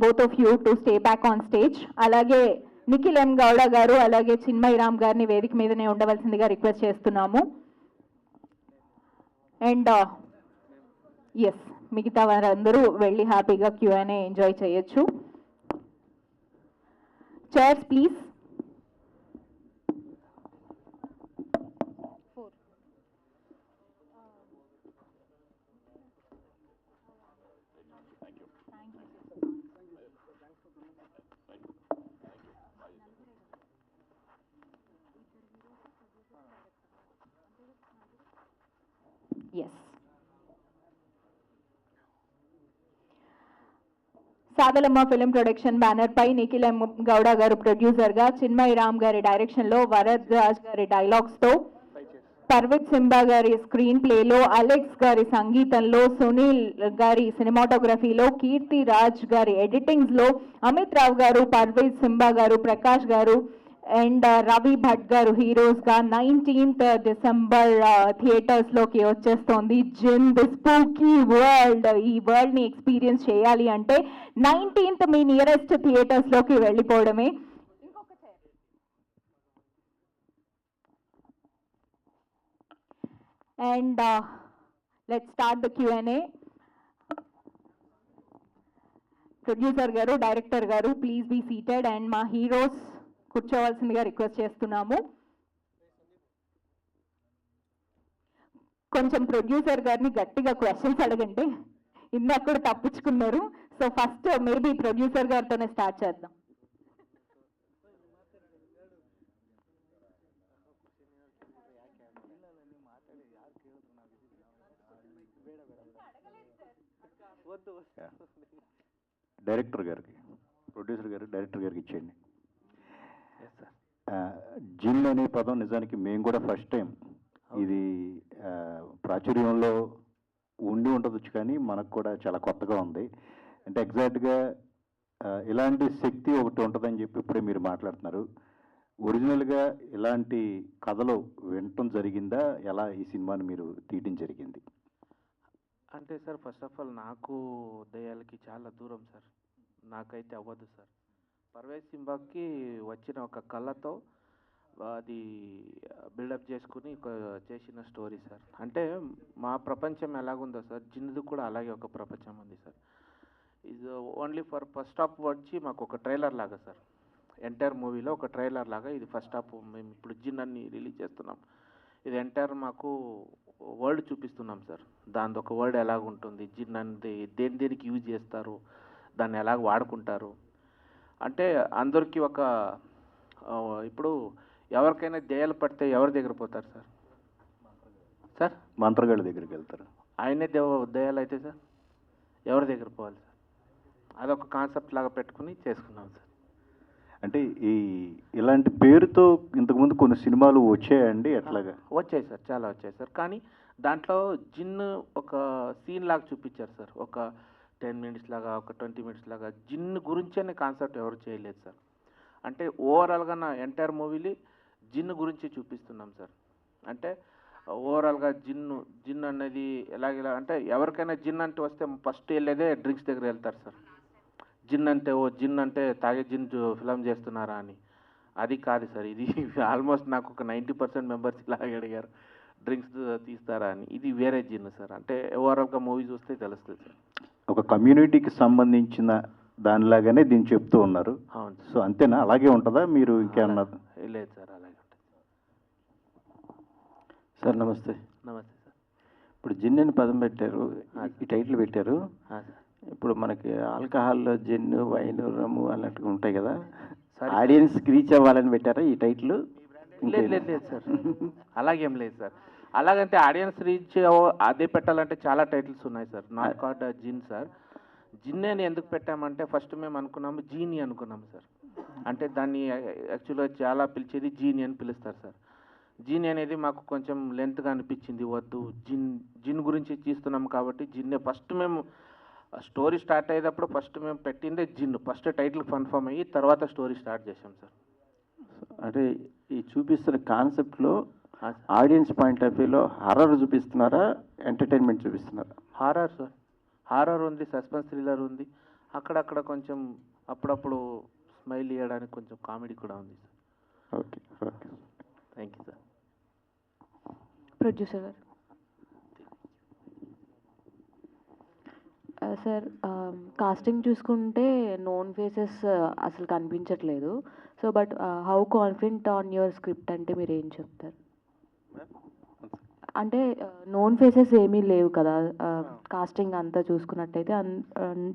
both of you to stay back on stage. అలాగే నిఖిల్ ఎం గౌడ గారు అలాగే చిన్మయి రామ్ గారిని వేదిక మీదనే ఉండవలసిందిగా రిక్వెస్ట్ చేస్తున్నాము. అండ్ ఎస్, మిగతా వారందరూ వెళ్ళి హ్యాపీగా Q&A ఎంజాయ్ చేయొచ్చు. Chairs please. Yes, Sadalamma film production banner పై నిఖిల్ ఎం గౌడ గారు ప్రొడ్యూసర్ గా, చిన్మయి రామ్ గారి డైరెక్షన్ లో, వరద్ రాజ్ గారి డైలాగ్స్ తో, పర్వీత్ సింబా గారి స్క్రీన్ ప్లేలో, అలెక్స్ గారి సంగీతంలో, సునీల్ గారి సినిమాటోగ్రఫీలో, కీర్తి రాజ్ గారి ఎడిటింగ్స్ లో, అమిత్ రావు గారు, పర్వీత్ సింబా గారు, ప్రకాష్ గారు అండ్ రవి భట్ గారు హీరోస్ గా 19th డిసెంబర్ థియేటర్స్ లోకి వచ్చేస్తోంది జిన్ ది స్పూకీ వరల్డ్. ఈ వరల్డ్ ని ఎక్స్పీరియన్స్ చేయాలి అంటే 19th మీ నియరెస్ట్ థియేటర్స్ లోకి వెళ్ళిపోవడమే. And let's start the Q&A. Producer గారు, డైరెక్టర్ గారు, ప్లీజ్ బీ సీటెడ్. అండ్ మా హీరోస్ కూర్చోవలసిందిగా రిక్వెస్ట్ చేస్తున్నాము. కొంచెం ప్రొడ్యూసర్ గారిని గట్టిగా క్వశ్చన్స్ అడగండి, ఇందాక కూడా తప్పించుకున్నారు. సో ఫస్ట్ మేబీ ప్రొడ్యూసర్ గారితోనే స్టార్ట్ చేద్దాం. డైరెక్టర్ గారికి, ప్రొడ్యూసర్ గారు డైరెక్టర్ గారికి ఇచ్చేయండి. జిన్ అనే పదం నిజానికి మేము కూడా ఫస్ట్ టైం ఇది ప్రాచుర్యంలో ఉండి ఉండవచ్చు, కానీ మనకు కూడా చాలా కొత్తగా ఉంది. అంటే ఎగ్జాక్ట్గా ఇలాంటి శక్తి ఒకటి ఉంటుందని చెప్పి ఇప్పుడే మీరు మాట్లాడుతున్నారు. ఒరిజినల్గా ఇలాంటి కథలు వినటం జరిగిందా? ఎలా ఈ సినిమాని మీరు తీయడం జరిగింది? అంటే సార్ ఫస్ట్ ఆఫ్ ఆల్ నాకు దయ్యాలకి చాలా దూరం సార్, నాకైతే అవ్వదు సార్. పర్వేజ్ సింబాకి వచ్చిన ఒక కళ్ళతో అది బిల్డప్ చేసుకుని చేసిన స్టోరీ సార్. అంటే మా ప్రపంచం ఎలాగుందో సార్, జిన్నుది కూడా అలాగే ఒక ప్రపంచం ఉంది సార్. ఇది ఓన్లీ ఫర్ ఫస్ట్ హాఫ్ వచ్చి మాకు ఒక ట్రైలర్ లాగా సార్, ఎంటైర్ మూవీలో ఒక ట్రైలర్ లాగా ఇది ఫస్ట్ హాఫ్. మేము ఇప్పుడు జిన్ అన్ని రిలీజ్ చేస్తున్నాం, ఇది ఎంటైర్ మాకు వరల్డ్ చూపిస్తున్నాం సార్. దాని ఒక వరల్డ్ ఎలాగుంటుంది, జిన్ అనేది దేనికి యూజ్ చేస్తారు, దాన్ని ఎలాగ వాడుకుంటారు. అంటే అందరికీ ఒక ఇప్పుడు ఎవరికైనా దెయ్యాలు పడితే ఎవరి దగ్గర పోతారు సార్? సార్ మంత్రగాళ్ళ దగ్గరికి వెళ్తారు. ఆయనే దెయ్యాలు అయితే సార్ ఎవరి దగ్గర పోవాలి సార్? అదొక కాన్సెప్ట్ లాగా పెట్టుకుని చేసుకున్నాం సార్. అంటే ఇలాంటి పేరుతో ఇంతకుముందు కొన్ని సినిమాలు వచ్చాయండి, ఎట్లాగా? వచ్చాయి సార్, చాలా వచ్చాయి సార్. కానీ దాంట్లో జిన్ ఒక సీన్ లాగా చూపించారు సార్. ఒక 10 మినిట్స్ లాగా, ఒక 20 మినిట్స్ లాగా జిన్ గురించే కాన్సెప్ట్ ఎవరు చేయలేదు సార్. అంటే ఓవరాల్గా నా ఎంటైర్ మూవీని జిన్ గురించి చూపిస్తున్నాం సార్. అంటే ఓవరాల్గా జిన్ అనేది ఎలాగ అంటే ఎవరికైనా జిన్ అంటే వస్తే ఫస్ట్ వెళ్ళేదే డ్రింక్స్ దగ్గర వెళ్తారు సార్. జిన్ అంటే తాగే జిన్ ఫిలం చేస్తున్నారా అని. అది కాదు సార్, ఇది ఆల్మోస్ట్ నాకు ఒక 90% మెంబర్స్ ఇలాగే అడిగారు డ్రింక్స్ తీస్తారా అని. ఇది వేరే జిన్ సార్. అంటే ఓవరాల్గా మూవీ చూస్తే తెలుస్తుంది సార్. ఒక కమ్యూనిటీకి సంబంధించిన దానిలాగానే దీన్ని చెప్తూ ఉన్నారు. అవును సో అంతేనా? అలాగే ఉంటుందా? మీరు ఇంకేమన్నా? లేదు సార్, అలాగే ఉంటుంది. సార్ నమస్తే. నమస్తే సార్. ఇప్పుడు జిన్ అని పదం పెట్టారు, ఈ టైటిల్ పెట్టారు. ఇప్పుడు మనకి ఆల్కహాల్, జిన్, వైన్, రమ్ము అన్నట్టుగా ఉంటాయి కదా, ఆడియన్స్కి రీచ్ అవ్వాలని పెట్టారా ఈ టైటిల్? లేదు సార్, అలాగేం లేదు సార్. అలాగంటే ఆడియన్స్ రీచ్ అదే పెట్టాలంటే చాలా టైటిల్స్ ఉన్నాయి sir. Not caught Jinn sir. Jinn అని ఎందుకు పెట్టామంటే ఫస్ట్ మేము అనుకున్నాము జీని అనుకున్నాము సార్. అంటే దాన్ని యాక్చువల్గా చాలా పిలిచేది జీని అని పిలుస్తారు సార్. జీని అనేది మాకు కొంచెం లెంత్గా అనిపించింది, వద్దు జిన్ గురించి తీస్తున్నాం కాబట్టి జిన్నే ఫస్ట్ మేము స్టోరీ స్టార్ట్ అయ్యేటప్పుడు ఫస్ట్ మేము పెట్టిందే జిన్. ఫస్ట్ టైటిల్ కన్ఫర్మ్ అయ్యి తర్వాత స్టోరీ స్టార్ట్ చేసాం సార్. అంటే ఈ చూపిస్తున్న కాన్సెప్ట్లో ఆడియన్స్ పాయింట్ ఆఫ్ వ్యూలో హర్రర్ చూపిస్తున్నారా, ఎంటర్టైన్మెంట్ చూపిస్తున్నారా? Horror sir. హారర్ ఉంది, సస్పెన్స్ థ్రిల్లర్ ఉంది, అక్కడక్కడ కొంచెం అప్పుడప్పుడు స్మైల్ ఇవ్వడానికి కొంచెం కామెడీ కూడా ఉంది sir. Okay okay, thank you sir. Producer గారు. సార్ కాస్టింగ్ చూసుకుంటే నోన్ ఫేసెస్ అసలు కనిపించట్లేదు. So but how confident on your script అంటే మీరు ఏం చెప్తారు? అంటే నోన్ ఫేసెస్ ఏమీ లేవు కదా కాస్టింగ్ అంతా చూసుకున్నట్టయితే.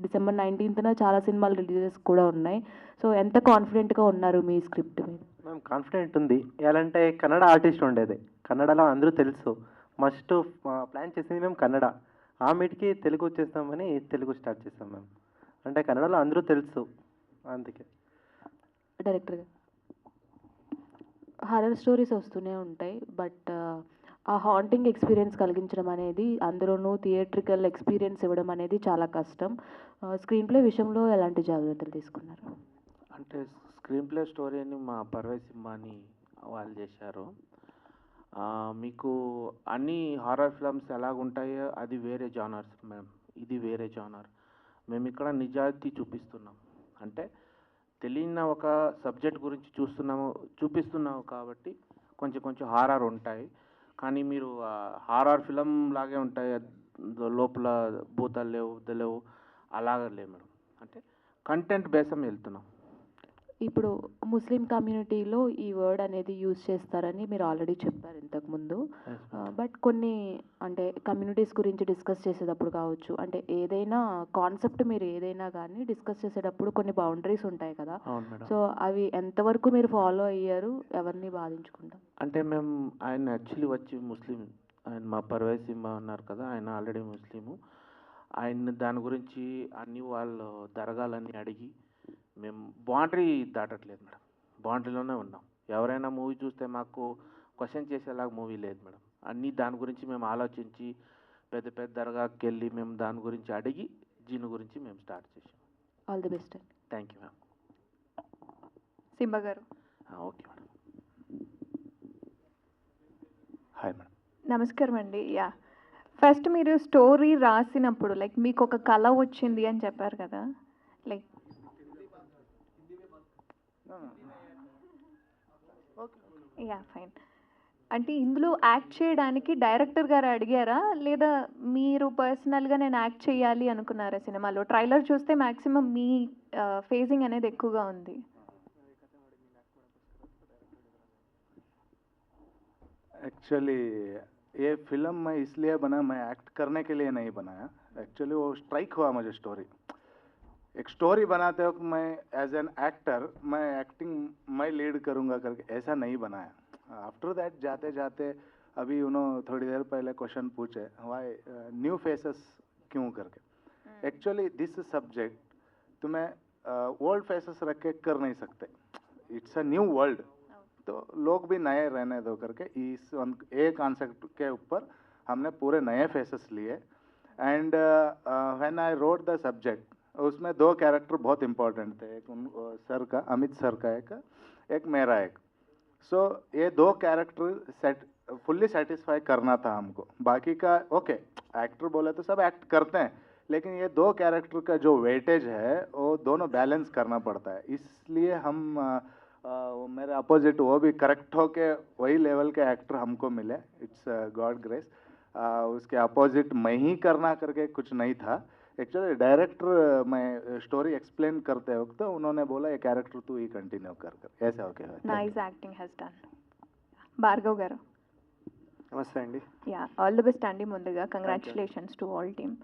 December 19th చాలా సినిమాలు రిలీజెస్ కూడా ఉన్నాయి. సో ఎంత కాన్ఫిడెంట్గా ఉన్నారు మీ స్క్రిప్ట్ మీద? మేము కాన్ఫిడెంట్ ఉంది. ఎలా అంటే కన్నడ ఆర్టిస్ట్ ఉండేది, కన్నడలో అందరూ తెలుసు. మస్ట్ ప్లాన్ చేసింది మేము కన్నడ. ఆ మీటికి తెలుగు వచ్చేస్తామని తెలుగు స్టార్ట్ చేస్తాం మేము. అంటే కన్నడలో అందరూ తెలుసు, అందుకే. డైరెక్టర్గా హర్రర్ స్టోరీస్ వస్తూనే ఉంటాయి, బట్ ఆ హాంటింగ్ ఎక్స్పీరియన్స్ కలిగించడం అనేది, అందులోనూ థియేట్రికల్ ఎక్స్పీరియన్స్ ఇవ్వడం అనేది చాలా కష్టం. స్క్రీన్ ప్లే విషయంలో ఎలాంటి జాగ్రత్తలు తీసుకున్నారు? అంటే స్క్రీన్ ప్లే స్టోరీని మా పర్వేజ్ సింబాని వాళ్ళు చేశారు. మీకు అన్ని హారర్ ఫిల్మ్స్ ఎలాగుంటాయో అది వేరే జానర్స్ మ్యామ్, ఇది వేరే జానర్. మేము ఇక్కడ నిజాయితీ చూపిస్తున్నాం. అంటే తెలియని ఒక సబ్జెక్ట్ గురించి చూపిస్తున్నాము కాబట్టి కొంచెం హారర్ ఉంటాయి. కానీ మీరు హారర్ ఫిలం లాగే ఉంటాయి, లోపల భూతాలు లేవు అలాగే లేవు మేడం. అంటే కంటెంట్ బేసం వెళ్తున్నాం. ఇప్పుడు ముస్లిం కమ్యూనిటీలో ఈ వర్డ్ అనేది యూజ్ చేస్తారని మీరు ఆల్రెడీ చెప్పారు ఇంతకుముందు. బట్ కొన్ని అంటే కమ్యూనిటీస్ గురించి డిస్కస్ చేసేటప్పుడు కావచ్చు, అంటే ఏదైనా కాన్సెప్ట్ మీరు ఏదైనా కానీ డిస్కస్ చేసేటప్పుడు కొన్ని బౌండరీస్ ఉంటాయి కదా. సో అవి ఎంతవరకు మీరు ఫాలో అయ్యారు, ఎవరిని బాధించుకుంటాం? అంటే మేము ఆయన యాక్చువల్లీ వచ్చి ముస్లిం, ఆయన మా పర్వేజ్ సింబా ఉన్నారు కదా, ఆయన ఆల్రెడీ ముస్లిము. ఆయన దాని గురించి అన్ని వాళ్ళు దరగాలని అడిగి మేము బౌండరీ దాటట్లేదు మేడం, బౌండరీలోనే ఉన్నాం. ఎవరైనా మూవీ చూస్తే మాకు క్వశ్చన్ చేసేలాగా మూవీ లేదు మేడం. అన్నీ దాని గురించి మేము ఆలోచించి పెద్ద దర్గాకి వెళ్ళి మేము దాని గురించి అడిగి జిన్ గురించి మేము స్టార్ట్ చేసాం. All the best. Thank you ma'am. Simba గారు. Okay madam. Hi madam. నమస్కారం అండి. ఫస్ట్ మీరు స్టోరీ రాసినప్పుడు లైక్ మీకు ఒక కళ వచ్చింది అని చెప్పారు కదా, లైక్ ఫైన్. అంటే ఇందులో యాక్ట్ చేయడానికి డైరెక్టర్ గారు అడిగారా, లేదా మీరు పర్సనల్గా నేను యాక్ట్ చేయాలి అనుకున్నారా సినిమాలో? ట్రైలర్ చూస్తే మ్యాక్సిమం మీ ఫేజింగ్ అనేది ఎక్కువగా ఉంది. एक्चुअली ये फिल्म मैं इसलिए बना, मैं एक्ट करने के लिए नहीं बनाया. एक्चुअली वो स्ट्राइक हुआ मुझे स्टोरी. एक स्टोरी बनाते वक्त मैं एज एन एक्टर मैं एक्टिंग मैं लीड करूँगा करके ऐसा नहीं बनाया. आफ्टर दैट जाते जाते अभी उन्होंने थोड़ी देर पहले क्वेश्चन पूछे वाई न्यू फेसेस क्यों करके. एक्चुअली दिस सब्जेक्ट तुम्हें ओल्ड फेसेस रख के कर नहीं सकते. इट्स अ न्यू वर्ल्ड, तो लोग भी नए रहने दो करके इस एक कॉन्सेप्ट के ऊपर हमने पूरे नए फेसेस लिए and when I wrote the subject उसमें 2 कैरेक्टर बहुत इम्पोर्टेंट थे, एक सर का, अमित सर का एक मेरा एक। सो ये 2 कैरेक्टर फुल्ली सेटिस्फाई करना था हमको। बाकी का ओके, एक्टर बोले तो सब एक्ट करते हैं, लेकिन ये 2 कैरेक्टर का जो वेटेज है वो दोनों बैलेंस करना पड़ता है। इसलिए हम मेरे अपोजिट वो भी करेक्ट होके वही लेवल के एक्टर हमको मिले। It's God grace. उसके अपोजिट मैं ही करना करके कुछ नहीं था। एक्चुअली डायरेक्टर मैं स्टोरी एक्सप्लेन करते वक्त उन्होंने बोला ये कैरेक्टर तू ही कंटिन्यू कर ऐसा okay. Nice acting he's done. Bhargav garu. నమస్తే అండి. యా, ఆల్ ది బెస్ట్ అండి. ముందుగా congratulations to all team.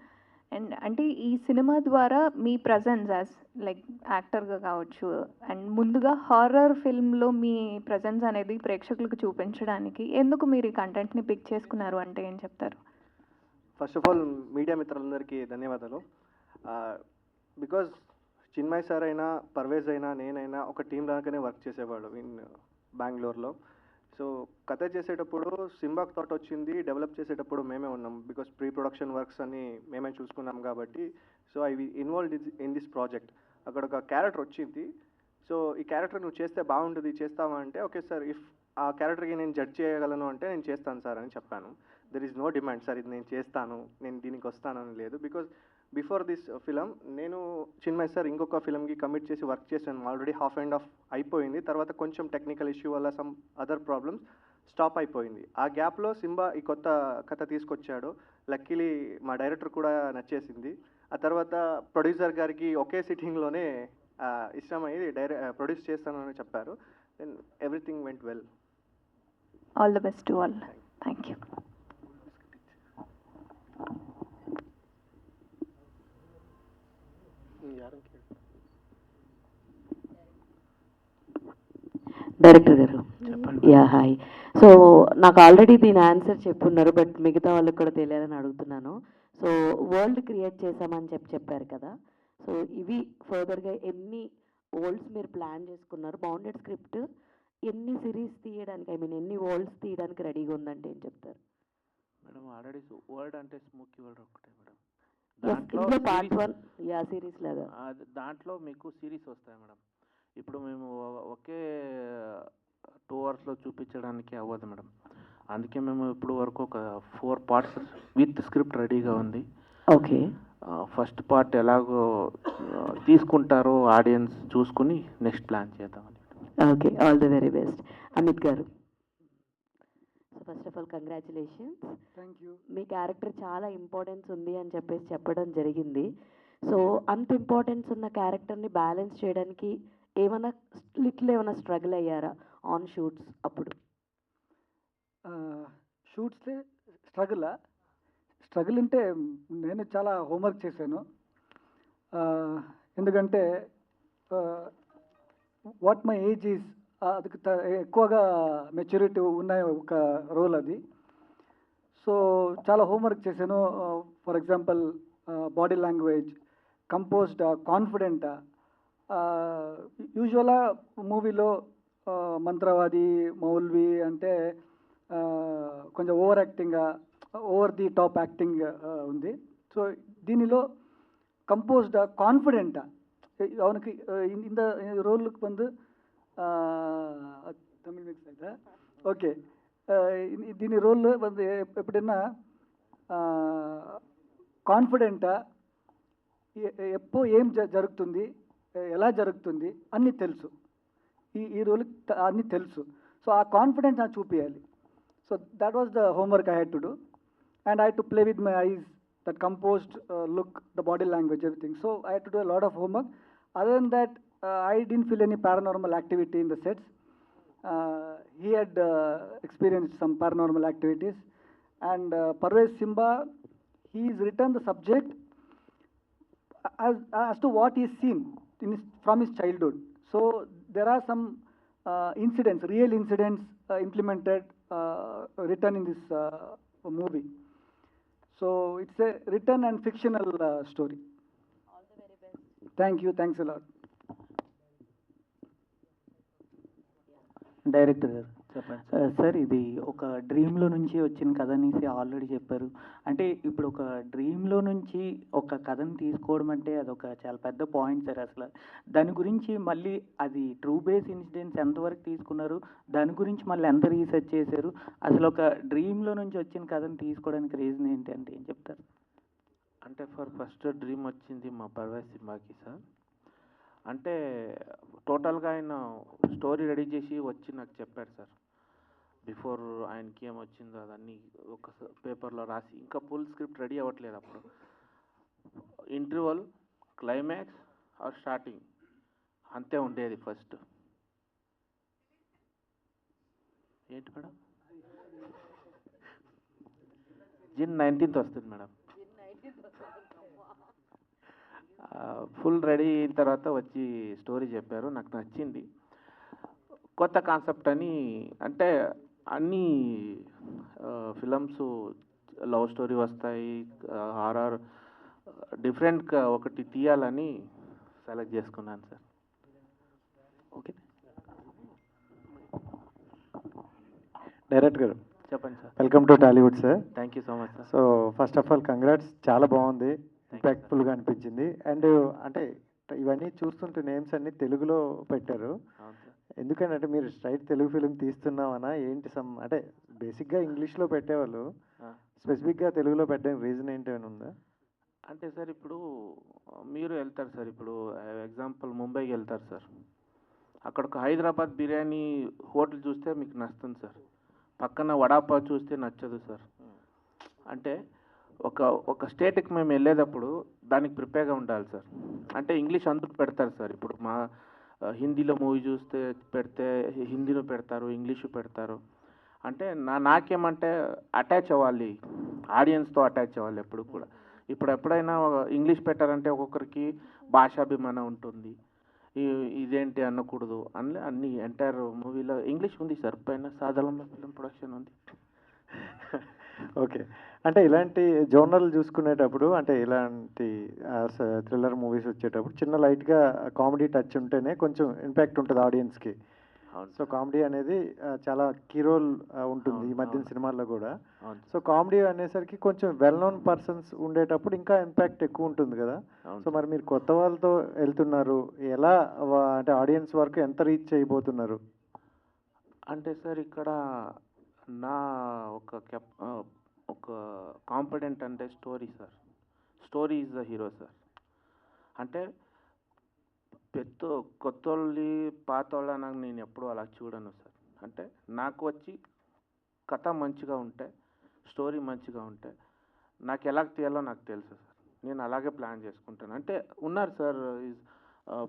And అంటే ఈ సినిమా ద్వారా మీ ప్రజెన్స్ యాజ్ లైక్ యాక్టర్గా కావచ్చు, అండ్ ముందుగా హారర్ ఫిల్మ్లో మీ ప్రజెన్స్ అనేది ప్రేక్షకులకు చూపించడానికి ఎందుకు మీరు ఈ కంటెంట్ని పిక్ చేసుకున్నారు అంటే ఏం చెప్తారు? ఫస్ట్ ఆఫ్ ఆల్ మీడియా మిత్రులందరికీ ధన్యవాదాలు. బికాజ్ చిన్మయ్ సార్ అయినా, పర్వేజ్ అయినా, నేనైనా ఒక టీం లాగానే వర్క్ చేసేవాడు ఇన్ బెంగళూరులో. సో కథ చేసేటప్పుడు సింబాక్ థాట్ వచ్చింది, డెవలప్ చేసేటప్పుడు మేమే ఉన్నాం. బికాస్ ప్రీ ప్రొడక్షన్ వర్క్స్ అన్ని మేమే చూసుకున్నాం కాబట్టి. So I involved in this project. అక్కడ ఒక క్యారెక్టర్ వచ్చింది. సో ఈ క్యారెక్టర్ నువ్వు చేస్తే బాగుంటుంది, చేస్తావా అంటే ఓకే సార్, ఇఫ్ ఆ క్యారెక్టర్కి నేను జడ్జ్ చేయగలను అంటే నేను చేస్తాను సార్ అని చెప్పాను. There is no demand sir ఇది నేను చేస్తాను, నేను దీనికి వస్తానని లేదు. బికాజ్ బిఫోర్ దిస్ ఫిలం నేను చిన్మయ్ సార్ ఇంకొక ఫిల్మ్కి కమిట్ చేసి వర్క్ చేశాను. ఆల్రెడీ హాఫ్ అండ్ హాఫ్ అయిపోయింది. తర్వాత కొంచెం టెక్నికల్ ఇష్యూ వల్ల సమ్ అదర్ ప్రాబ్లమ్స్ స్టాప్ అయిపోయింది. ఆ గ్యాప్లో సింబా ఈ కొత్త కథ తీసుకొచ్చాడు. లక్కీలీ మా డైరెక్టర్ కూడా నచ్చేసింది. ఆ తర్వాత ప్రొడ్యూసర్ గారికి ఒకే సిట్టింగ్లోనే ఇష్టమయ్యి ప్రొడ్యూస్ చేస్తానని చెప్పారు. Then everything went well. All the best to all. Thank you. Director గారు. Yeah hi. సో నాకు ఆల్రెడీ దీని ఆన్సర్ చెప్పున్నారు, బట్ మిగతా వాళ్ళకి కూడా తెలియాలని అడుగుతున్నాను. సో వరల్డ్ క్రియేట్ చేసామని చెప్పారు కదా, సో ఇవి ఫర్దర్గా ఎన్ని వరల్డ్స్ మీరు ప్లాన్ చేసుకున్నారు? బౌండెడ్ స్క్రిప్ట్ ఎన్ని సిరీస్ తీయడానికి, ఐ మీన్ ఎన్ని వరల్డ్స్ తీయడానికి రెడీగా ఉందంటే ఏం చెప్తారు? మేడం ఆల్రెడీ వరల్డ్ అంటే స్మోకీ వరల్డ్ ఒకటే మేడం. ఇందులో పార్ట్ 1 యా సిరీస్ లాగా దాంట్లో మీకు సిరీస్ వస్తాయి మేడం. ఇప్పుడు మేము ఒకే 2 అవర్స్లో చూపించడానికి అవ్వదు మేడం. అందుకే మేము ఇప్పుడు వరకు ఒక 4 పార్ట్స్ విత్ స్క్రిప్ట్ రెడీగా ఉంది. ఓకే. ఫస్ట్ పార్ట్ ఎలాగో తీసుకుంటారో ఆడియన్స్ చూసుకుని నెక్స్ట్ ప్లాన్ చేద్దామని. Okay, all the very best. Amit గారు. So first of all congratulations. Thank you. మీ క్యారెక్టర్ చాలా ఇంపార్టెన్స్ ఉంది అని చెప్పడం జరిగింది. సో అంత ఇంపార్టెన్స్ ఉన్న క్యారెక్టర్ని బ్యాలెన్స్ చేయడానికి ఏమైనా స్ట్రగుల్ అయ్యారా ఆన్ షూట్స్ అప్పుడు? షూట్స్ స్ట్రగుల్ అంటే నేను చాలా హోంవర్క్ చేశాను. ఎందుకంటే వాట్ మై ఏజ్ ఈజ్ అది ఎక్కువగా మెచ్యూరిటీ ఉన్న ఒక రోల్ అది. సో చాలా హోంవర్క్ చేశాను. For example body language, composed, confident. యూజువల్గా మూవీలో మంత్రవాది, మౌల్వి అంటే కొంచెం ఓవర్ యాక్టింగ్గా, ఓవర్ ది టాప్ యాక్టింగ్ ఉంది. సో దీనిలో కంపోజ్డ్, కాన్ఫిడెంట్ அவனுக்கு இந்த ரோலுக்கு வந்து தமிழ் மிக்ஸ் ஆகிட்டா ఓకే. దీని రోల్ வந்து ఎప్పుడైనా కాన్ఫిడెంటా, ఎప్పో ఏం జరుగుతుంది, ఎలా జరుగుతుంది అన్నీ తెలుసు. ఈ రోల్కి అన్నీ తెలుసు. సో ఆ కాన్ఫిడెన్స్ నాకు చూపించాలి. So that was the homework I had to do. And I had to play with my eyes, that composed look, the body language, everything. So I had to do a lot of homework. Other than that, I didn't feel any paranormal activity in the sets. He had experienced some paranormal activities. And Parvez Simba, he's written the subject as to what he's seen from his childhood. So there are some incidents, real incidents implemented, written in this movie. So it's a written and fictional story. All the very best. Thank you. Thanks a lot. Director గారు సార్ ఇది ఒక డ్రీమ్లో నుంచి వచ్చిన కథ అనేసి ఆల్రెడీ చెప్పారు. అంటే ఇప్పుడు ఒక డ్రీమ్లో నుంచి ఒక కథను తీసుకోవడం అంటే అదొక చాలా పెద్ద పాయింట్ సార్. అసలు దాని గురించి మళ్ళీ అది ట్రూ బేస్ ఇన్సిడెంట్స్ ఎంతవరకు తీసుకున్నారు, దాని గురించి మళ్ళీ ఎంత రీసెర్చ్ చేశారు, అసలు ఒక డ్రీమ్లో నుంచి వచ్చిన కథను తీసుకోవడానికి రీజన్ ఏంటి అంటే ఏం చెప్తారు? అంటే ఫస్ట్ డ్రీమ్ వచ్చింది మా పర్వేజ్ సినిమాకి సార్. అంటే టోటల్గా ఆయన స్టోరీ రెడీ చేసి వచ్చి నాకు చెప్పాడు సార్. బిఫోర్ ఆయనకి ఏం వచ్చిందో అదన్నీ ఒక పేపర్లో రాసి, ఇంకా ఫుల్ స్క్రిప్ట్ రెడీ అవ్వట్లేదు అప్పుడు. ఇంటర్వల్, క్లైమాక్స్ ఆర్ స్టార్టింగ్ అంతే ఉండేది ఫస్ట్. ఏంటి మేడం? June 19th వస్తుంది మేడం. ఫుల్ రెడీ అయిన తర్వాత వచ్చి స్టోరీ చెప్పారు, నాకు నచ్చింది. కొత్త కాన్సెప్ట్ అని, అంటే అన్ని ఫిలమ్స్ లవ్ స్టోరీ వస్తాయి, హారర్, డిఫరెంట్గా ఒకటి తీయాలని సెలెక్ట్ చేసుకున్నాను సార్. ఓకే, డైరెక్టర్ గారు చెప్పండి sir. Welcome to Tollywood sir. Thank you so much sir. So first of all congrats, చాలా బాగుంది, ఇంపాక్ట్ఫుల్గా అనిపించింది. అండ్ అంటే ఇవన్నీ చూస్తుంటే నేమ్స్ అన్ని తెలుగులో పెట్టారు. ఎందుకంటే మీరు స్ట్రైట్ తెలుగు ఫిలిం తీస్తున్నామనా ఏంటి? అంటే బేసిక్గా ఇంగ్లీష్లో పెట్టేవాళ్ళు, స్పెసిఫిక్గా తెలుగులో పెట్టడానికి రీజన్ ఏంటి అని ఉందా? అంటే సార్ ఇప్పుడు మీరు వెళ్తారు సార్, ఇప్పుడు ఎగ్జాంపుల్ ముంబైకి వెళ్తారు సార్, అక్కడ ఒక హైదరాబాద్ బిర్యానీ హోటల్ చూస్తే మీకు నచ్చుతుంది సార్, పక్కన వడాపావ్ చూస్తే నచ్చదు సార్. అంటే ఒక స్టేట్కి మేము వెళ్ళేటప్పుడు దానికి ప్రిపేర్గా ఉండాలి సార్. అంటే ఇంగ్లీష్ అందుకు పెడతారు సార్. ఇప్పుడు మా హిందీలో మూవీ చూస్తే పెడితే హిందీలో పెడతారు, ఇంగ్లీషు పెడతారు. అంటే నాకేమంటే అటాచ్ అవ్వాలి, ఆడియన్స్తో అటాచ్ అవ్వాలి ఎప్పుడు కూడా. ఇప్పుడు ఎప్పుడైనా ఇంగ్లీష్ పెట్టారంటే ఒక్కొక్కరికి భాషాభిమానం ఉంటుంది, ఇదేంటి అనకూడదు అని అన్ని ఎంటైర్ మూవీలో ఇంగ్లీష్ ఉంది సార్. పైన సాధారణ ఫిలిం ప్రొడక్షన్ ఉంది. ఓకే, అంటే ఇలాంటి జోనర్లు చూసుకునేటప్పుడు, అంటే ఇలాంటి థ్రిల్లర్ మూవీస్ వచ్చేటప్పుడు చిన్న లైట్గా కామెడీ టచ్ ఉంటేనే కొంచెం ఇంపాక్ట్ ఉంటుంది ఆడియన్స్కి. సో కామెడీ అనేది చాలా కీ రోల్ ఉంటుంది ఈ మధ్యన సినిమాల్లో కూడా. సో కామెడీ అనేసరికి కొంచెం వెల్ నోన్ పర్సన్స్ ఉండేటప్పుడు ఇంకా ఇంపాక్ట్ ఎక్కువ ఉంటుంది కదా. సో మరి మీరు కొత్త వాళ్ళతో వెళ్తున్నారు, ఎలా అంటే ఆడియన్స్ వరకు ఎంత రీచ్ చేయబోతున్నారు? అంటే సార్ ఇక్కడ నా ఒక కాంపిడెంట్ అంటే story sir. Story is the hero sir. అంటే కొత్తోళ్ళి పాతోళ్ళ నాకు నేను ఎప్పుడూ అలా చూడను సార్. అంటే నాకు వచ్చి కథ మంచిగా ఉంటే, స్టోరీ మంచిగా ఉంటే, నాకు ఎలా తీయాలో నాకు తెలుసు సార్. నేను అలాగే ప్లాన్ చేసుకుంటాను. అంటే ఉన్నారు సార్,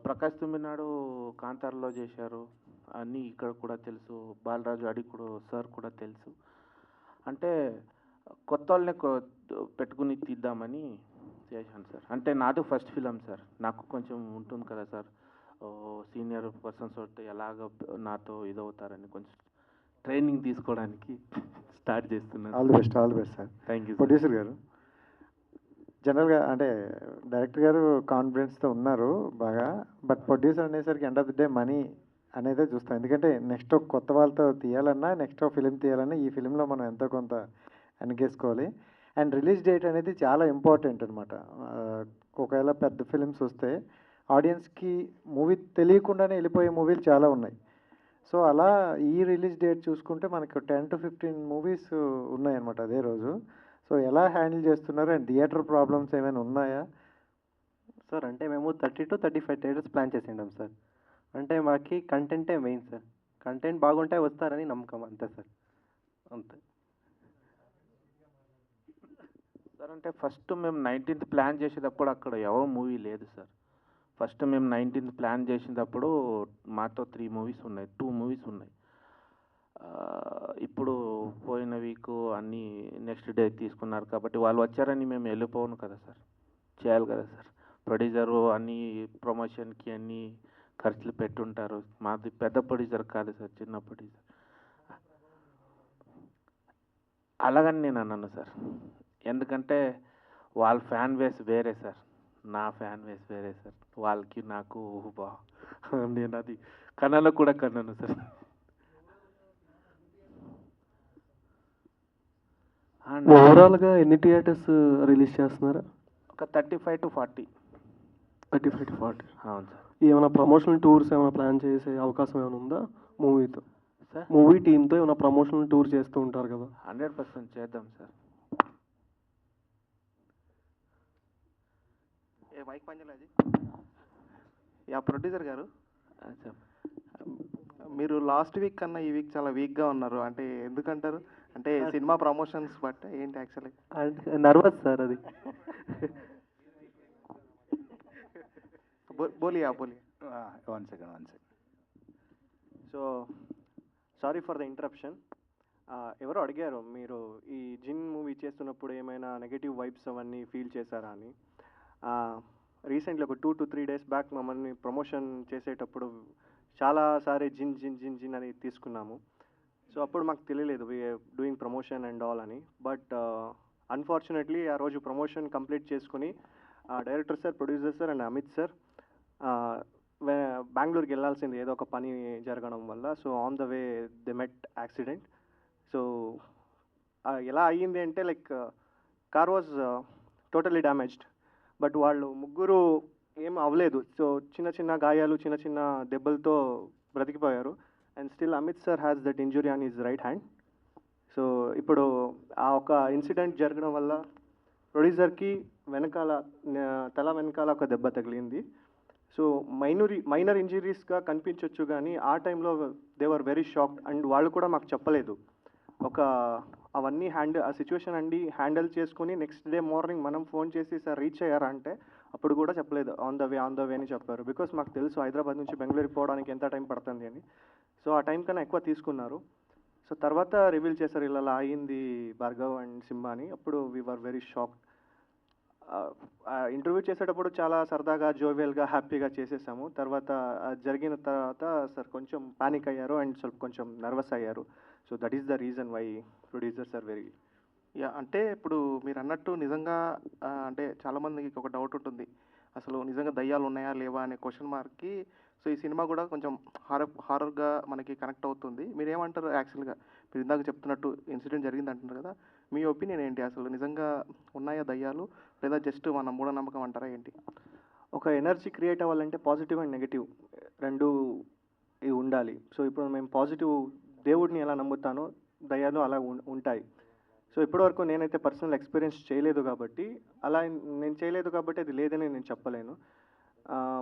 ప్రకాష్ తుమ్మినాడు కాంతార్లో చేశారు, అన్నీ ఇక్కడ కూడా తెలుసు, బాలరాజు అడికుడు సార్ కూడా తెలుసు. అంటే కొత్త వాళ్ళని పెట్టుకుని తీద్దామని చేశాను సార్. అంటే నాది ఫస్ట్ ఫిలం సార్, నాకు కొంచెం ఉంటుంది కదా సార్, సీనియర్ పర్సన్స్ వస్తే ఎలాగ నాతో ఇదవుతారని కొంచెం ట్రైనింగ్ తీసుకోవడానికి స్టార్ట్ చేస్తున్నాను. All the best, all the best sir. Thank you. Producer గారు జనరల్గా అంటే డైరెక్టర్ గారు కాన్ఫిడెన్స్తో ఉన్నారు బాగా, బట్ ప్రొడ్యూసర్ అనేసరికి end of the day money అనేదే చూస్తాం. ఎందుకంటే నెక్స్ట్ కొత్త వాళ్ళతో తీయాలన్నా, నెక్స్ట్ ఫిలిం తీయాలన్నా ఈ ఫిలింలో మనం ఎంతో కొంత వెనకేసుకోవాలి. అండ్ రిలీజ్ డేట్ అనేది చాలా ఇంపార్టెంట్ అనమాట. ఒకవేళ పెద్ద ఫిలిమ్స్ వస్తే ఆడియన్స్కి మూవీ తెలియకుండానే వెళ్ళిపోయే మూవీలు చాలా ఉన్నాయి. సో అలా ఈ రిలీజ్ డేట్ చూసుకుంటే మనకు 10 to 15 మూవీస్ ఉన్నాయన్నమాట అదే రోజు. సో ఎలా హ్యాండిల్ చేస్తున్నారు? అండ్ థియేటర్ ప్రాబ్లమ్స్ ఏమైనా ఉన్నాయా సార్? అంటే మేము 30 to 35 థియేటర్స్ ప్లాన్ చేసిండాం సార్. అంటే మాకు కంటెంటే మెయిన్ సార్. కంటెంట్ బాగుంటే వస్తారని నమ్మకం అంతే సార్, అంతే సార్. అంటే ఫస్ట్ మేము 19th ప్లాన్ చేసేటప్పుడు అక్కడ ఎవరో మూవీ లేదు సార్. ఫస్ట్ మేము 19th ప్లాన్ చేసేటప్పుడు మాతో 3 మూవీస్ ఉన్నాయి, 2 మూవీస్ ఉన్నాయి. ఇప్పుడు పోయిన వీక్ అన్నీ నెక్స్ట్ డే తీసుకున్నారు కాబట్టి వాళ్ళు వచ్చారని మేము వెళ్ళిపోను కదా సార్, చేయాలి కదా సార్. ప్రొడ్యూసరు అన్నీ ప్రమోషన్కి అన్నీ ఖర్చులు పెట్టుంటారు. మాది పెద్ద ప్రొడ్యూసర్ కాదు సార్, చిన్న ప్రొడ్యూసర్. అలాగని నేను అన్నాను సార్, ఎందుకంటే వాళ్ళ ఫ్యాన్ బేస్ వేరే సార్, నా ఫ్యాన్ బేస్ వేరే సార్. వాళ్ళకి నాకు నేను అది కన్నలో కూడా కన్నాను సార్. అండ్ ఓవరాల్గా ఎన్ని థియేటర్స్ రిలీజ్ చేస్తున్నారు? ఒక 35 to 40. 35 to 40. అవును సార్. ఏమైనా ప్రమోషనల్ టూర్స్ ఏమైనా ప్లాన్ చేసే అవకాశం ఏమైనా ఉందా మూవీతో? సార్ మూవీ టీంతో ఏమైనా ప్రమోషనల్ టూర్ చేస్తూ ఉంటారు కదా? 100% చేద్దాం సార్. ఏ మైక్ పంజలాజీ యా ప్రొడ్యూసర్ గారు, మీరు లాస్ట్ వీక్ కన్నా ఈ వీక్ చాలా వీక్గా ఉన్నారు, అంటే ఎందుకంటారు? అంటే సినిమా ప్రమోషన్స్ బట్ ఏంటి యాక్చువల్లీ? నర్వస్ సార్ అది. Boliya 1 second. So sorry for the interruption. ఎవరో అడిగారు మీరు ఈ జిన్ మూవీ చేస్తున్నప్పుడు ఏమైనా నెగటివ్ వైబ్స్ అవన్నీ ఫీల్ చేశారా అని. రీసెంట్లీ ఒక 2 to 3 days బ్యాక్ మమ్మల్ని ప్రమోషన్ చేసేటప్పుడు చాలాసారి జిన్ జిన్ జిన్ జిన్ అని తీసుకున్నాము. సో అప్పుడు మాకు తెలియలేదు డూయింగ్ ప్రమోషన్ అండ్ ఆల్ అని. బట్ అన్ఫార్చునేట్లీ ఆ రోజు ప్రమోషన్ కంప్లీట్ చేసుకుని director sir, producer sir and Amit sir బెంగళూరుకి వెళ్ళాల్సింది ఏదో ఒక పని జరగడం వల్ల. So on the way they met accident. So ఎలా అయ్యింది అంటే like car was totally damaged, but వాళ్ళు ముగ్గురు ఏం అవ్వలేదు. సో చిన్న చిన్న గాయాలు, చిన్న చిన్న దెబ్బలతో బ్రతికిపోయారు. And still Amit sir has that injury on his right hand. So ఇప్పుడు ఆ ఒక ఇన్సిడెంట్ జరగడం వల్ల ప్రొడ్యూసర్కి తల వెనకాల ఒక దెబ్బ తగిలింది. సో మైనర్ ఇంజరీస్గా కనిపించవచ్చు, కానీ ఆ టైంలో they were very shocked. And వాళ్ళు కూడా మాకు చెప్పలేదు. అవన్నీ ఆ సిచ్యువేషన్ హ్యాండిల్ చేసుకుని నెక్స్ట్ డే మార్నింగ్ మనం ఫోన్ చేసి సార్ రీచ్ అయ్యారా అంటే అప్పుడు కూడా చెప్పలేదు. ఆన్ ద వే అని చెప్పారు. బికాస్ మాకు తెలుసు హైదరాబాద్ నుంచి బెంగళూరుకి పోవడానికి ఎంత టైం పడుతుంది అని. సో ఆ టైం కన్నా ఎక్కువ తీసుకున్నారు. సో తర్వాత రివీల్ చేశారు ఇలా అయింది భార్గవ్ అండ్ సింహా అని. అప్పుడు we were very shocked. Interview చేసేటప్పుడు చాలా సరదాగా, జోవియల్గా, హ్యాపీగా చేసేసాము. తర్వాత జరిగిన తర్వాత సార్ కొంచెం పానిక్ అయ్యారు అండ్ కొంచెం నర్వస్ అయ్యారు. So that is the reason why producers are very. Yeah అంటే ఇప్పుడు మీరు అన్నట్టు నిజంగా అంటే చాలామందికి ఒక డౌట్ ఉంటుంది, అసలు నిజంగా దయ్యాలు ఉన్నాయా లేవా అనే క్వశ్చన్ మార్క్కి. సో ఈ సినిమా కూడా కొంచెం హారర్గా మనకి కనెక్ట్ అవుతుంది. మీరేమంటారు? యాక్చువల్గా మీరు ఇందాక చెప్తున్నట్టు ఇన్సిడెంట్ జరిగింది అంటున్నారు కదా, మీ ఒపీనియన్ ఏంటి? అసలు నిజంగా ఉన్నాయా దయ్యాలు, లేదా జస్ట్ మన మూఢనమ్మకం అంటారా ఏంటి? ఒక ఎనర్జీ క్రియేట్ అవ్వాలంటే పాజిటివ్ అండ్ నెగిటివ్ రెండు ఉండాలి. సో ఇప్పుడు మేము పాజిటివ్ దేవుడిని ఎలా నమ్ముతానో దయ్యాలు అలా ఉంటాయి. సో ఇప్పటివరకు నేనైతే పర్సనల్ ఎక్స్పీరియన్స్ చేయలేదు కాబట్టి అది లేదని నేను చెప్పలేను.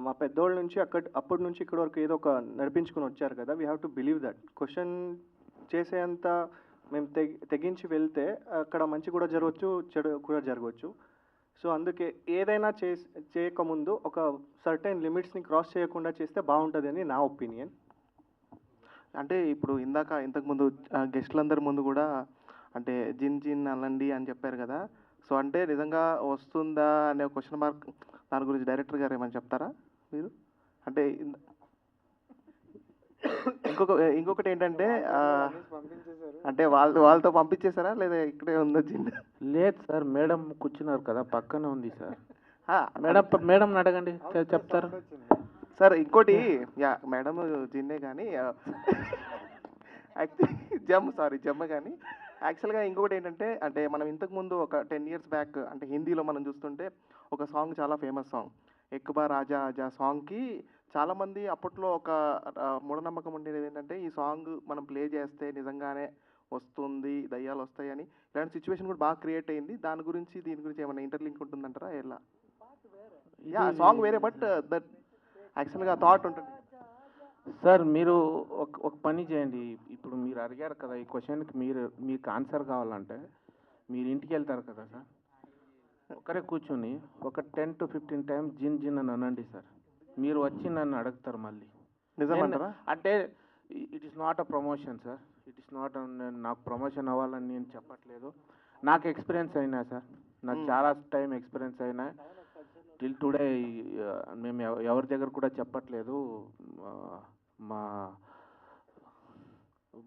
మా పెద్దోళ్ళ నుంచి అప్పటి నుంచి ఇక్కడి వరకు ఏదో ఒక నడిపించుకుని వచ్చారు కదా. We have to believe that. Question చేసేంత మేము తెగించి వెళ్తే అక్కడ మంచి కూడా జరగవచ్చు, చెడు కూడా జరగవచ్చు. సో అందుకే ఏదైనా చేయకముందు ఒక సర్టెన్ లిమిట్స్ని క్రాస్ చేయకుండా చేస్తే బాగుంటుంది అని నా ఒపీనియన్. అంటే ఇప్పుడు ఇంతకుముందు గెస్టులందరి ముందు కూడా అంటే జిన్ జిన్ అనండి అని చెప్పారు కదా. సో అంటే నిజంగా వస్తుందా అనే క్వశ్చన్ మార్క్, దాని గురించి డైరెక్టర్ గారు ఏమని చెప్తారా మీరు? అంటే ఇంకొకటి ఏంటంటే అంటే వాళ్ళతో పంపించేశారా లేదా ఇక్కడే ఉందా జిన్? లేదు సార్, మేడం కూర్చున్నారు కదా పక్కనే ఉంది సార్. మేడం అడగండి చెప్తారు సార్. ఇంకోటి మేడం జిన్నే కానీ జమ్మ కానీ యాక్చువల్గా ఇంకొకటి ఏంటంటే అంటే మనం ఇంతకుముందు ఒక 10 years బ్యాక్ అంటే హిందీలో మనం చూస్తుంటే ఒక సాంగ్ చాలా ఫేమస్ సాంగ్, ఎక్ బార్ ఆజా ఆజా సాంగ్కి చాలామంది అప్పట్లో ఒక మూఢనమ్మకం ఉండేది ఏంటంటే ఈ సాంగ్ మనం ప్లే చేస్తే నిజంగానే వస్తుంది, దయ్యాలు వస్తాయని. ఇలాంటి సిచ్యువేషన్ కూడా బాగా క్రియేట్ అయింది. దీని గురించి ఏమైనా ఇంటర్లింక్ ఉంటుందంటారా? ఎలా? సాంగ్ వేరే బట్ దట్ యాక్చువల్గా థాట్ ఉంటుంది. సార్ మీరు ఒక పని చేయండి. ఇప్పుడు మీరు అడిగారు కదా ఈ క్వశ్చన్కి, మీకు ఆన్సర్ కావాలంటే మీరు ఇంటికి వెళ్తారు కదా సార్, ఒకరే కూర్చొని ఒక 10 to 15 times జిన్ జిన్ అని అనండి సార్. మీరు వచ్చి నన్ను అడుగుతారు మళ్ళీ. నిజమంటారా? అంటే it is not a promotion sir, it is not నాకు ప్రమోషన్ అవ్వాలని నేను చెప్పట్లేదు. నాకు ఎక్స్పీరియన్స్ అయినా సార్, నాకు చాలా టైం ఎక్స్పీరియన్స్ అయినా. టిల్ టుడే మేము ఎవరి దగ్గర కూడా చెప్పట్లేదు. మా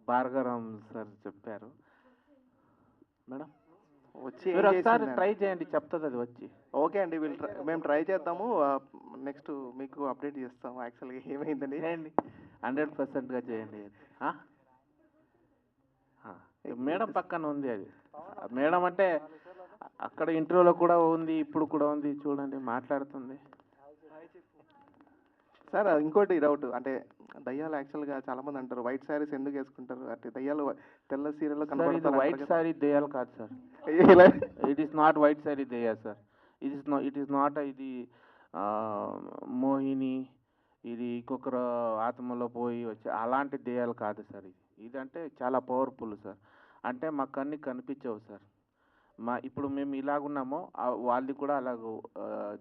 భార్గవరామ్ సార్ చెప్పారు. మేడం వచ్చి మీరు ఒకసారి ట్రై చేయండి, చెప్తుంది అది వచ్చి. ఓకే అండి, మేము ట్రై చేద్దాము. నెక్స్ట్ మీకు అప్డేట్ చేస్తాము యాక్చువల్గా ఏమైందని. చేయండి, 100%గా చేయండి. మేడం పక్కన ఉంది అది. మేడం అంటే అక్కడ ఇంటర్వ్యూలో కూడా ఉంది, ఇప్పుడు కూడా ఉంది, చూడండి మాట్లాడుతుంది. సార్ ఇంకోటి డౌట్ అంటే దయ్యాలు యాక్చువల్గా చాలా మంది అంటారు వైట్ శారీస్ ఎందుకు వేసుకుంటారు అంటే దయ్యాలు తెల్ల సీరియల్లో సార్ ఇది కనబడతారు వైట్ సారీ దెయ్యాలు కాదు sir. It is not white sari దెయ్యా సార్. ఇట్ ఈస్ నాట్ ఇది మోహిని, ఇది ఇంకొకరు ఆత్మలో పోయి వచ్చే అలాంటి దెయ్యాలు కాదు సార్. ఇదంటే చాలా పవర్ఫుల్ సార్. అంటే మాకు అన్నీ కనిపించవు సార్. ఇప్పుడు మేము ఇలాగున్నామో వాళ్ళది కూడా అలాగ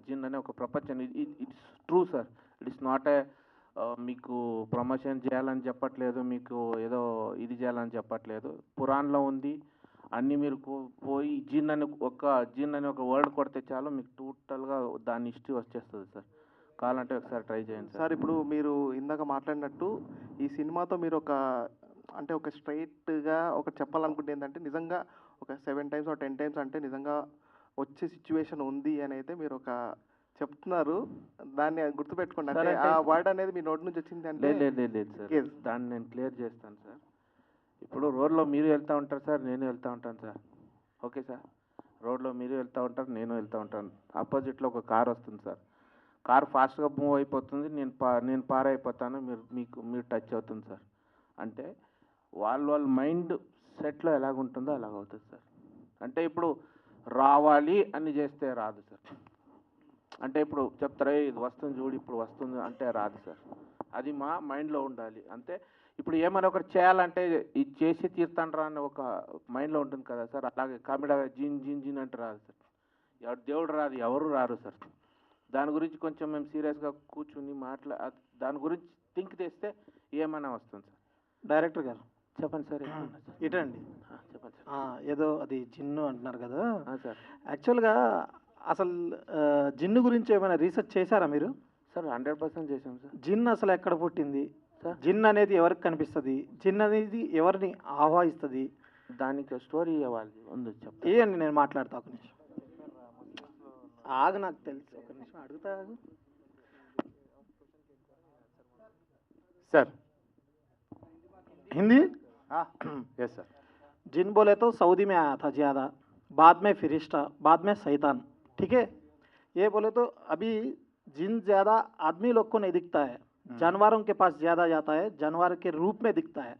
జిన్ అనే ఒక ప్రపంచం. It's true sir. It is not a మీకు ప్రమోషన్ చేయాలని చెప్పట్లేదు, మీకు ఏదో ఇది చేయాలని చెప్పట్లేదు. పురాణంలో ఉంది అన్నీ. మీరు పోయి జిన్ అని ఒక వర్డ్ కొడితే చాలు మీకు టోటల్గా దాని హిస్టరీ వచ్చేస్తుంది సార్. కావాలంటే ఒకసారి ట్రై చేయండి సార్. ఇప్పుడు మీరు ఇందాక మాట్లాడినట్టు ఈ సినిమాతో మీరు ఒక స్ట్రైట్గా చెప్పాలనుకుంటే ఏంటంటే నిజంగా ఒక 7 times or 10 times అంటే నిజంగా వచ్చే సిచ్యువేషన్ ఉంది అని అయితే మీరు చెప్తున్నారు. దాన్ని గుర్తుపెట్టుకోండి. అంటే ఆ వర్డ్ అనేది మీ నోటి నుంచి వచ్చింది అంటే లేదు సార్. దాన్ని నేను క్లియర్ చేస్తాను సార్. ఇప్పుడు రోడ్లో మీరు వెళ్తూ ఉంటారు సార్, నేను వెళ్తూ ఉంటాను సార్. Okay sir. రోడ్లో మీరు వెళ్తూ ఉంటారు, నేను వెళ్తూ ఉంటాను. ఆపోజిట్లో ఒక కార్ వస్తుంది సార్. కార్ ఫాస్ట్గా మూవ్ అయిపోతుంది, నేను పారైపోతాను, మీరు టచ్ అవుతుంది సార్. అంటే వాళ్ళ మైండ్ సెట్లో ఎలాగుంటుందో అలాగ అవుతుంది సార్. అంటే ఇప్పుడు రావాలి అని చేస్తే రాదు సార్. అంటే ఇప్పుడు చెప్తారా ఇది వస్తుంది చూడు ఇప్పుడు వస్తుంది అంటే రాదు సార్. అది మా మైండ్లో ఉండాలి. అంతే. ఇప్పుడు ఏమైనా ఒకటి చేయాలంటే ఇది చేసి తీర్థండ్రా అని ఒక మైండ్లో ఉంటుంది కదా సార్. అలాగే కామెడీ జిన్ అంటే రాదు సార్. దేవుడు రాదు, ఎవరు రారు సార్. దాని గురించి కొంచెం మేము సీరియస్గా కూర్చుని దాని గురించి థింక్ చేస్తే ఏమైనా వస్తుంది సార్. డైరెక్టర్ గారు చెప్పండి సార్. ఇటండి చెప్పండి సార్. ఏదో అది జిన్ను అంటున్నారు కదా సార్. యాక్చువల్గా అసలు జిన్ను గురించి ఏమైనా రీసెర్చ్ చేశారా మీరు? సార్ 100% చేశాం సార్. జిన్ అసలు ఎక్కడ పుట్టింది? జిన్ అనేది ఎవరికి కనిపిస్తుంది? జిన్ అనేది ఎవరిని ఆహ్వానిస్తుంది? దానికి స్టోరీ ఇవ్వాలి ఉంది చెప్తా. ఏయండి నేను మాట్లాడతా. ఒక నిమిషం ఆగు, నాకు తెలుసు. ఒక నిమిషం అడుగుతా. Sir Hindi? Yes sir. Jinn बोले तो सऊदी में आया था ज़्यादा, बाद में फिरिश्ता, बाद में शैतान. ठीक है. ये बोले तो अभी जिन ज़्यादा आदमी लोग को नहीं दिखता है, जानवरों के पास ज़्यादा जाता है, जानवर के रूप में दिखता है.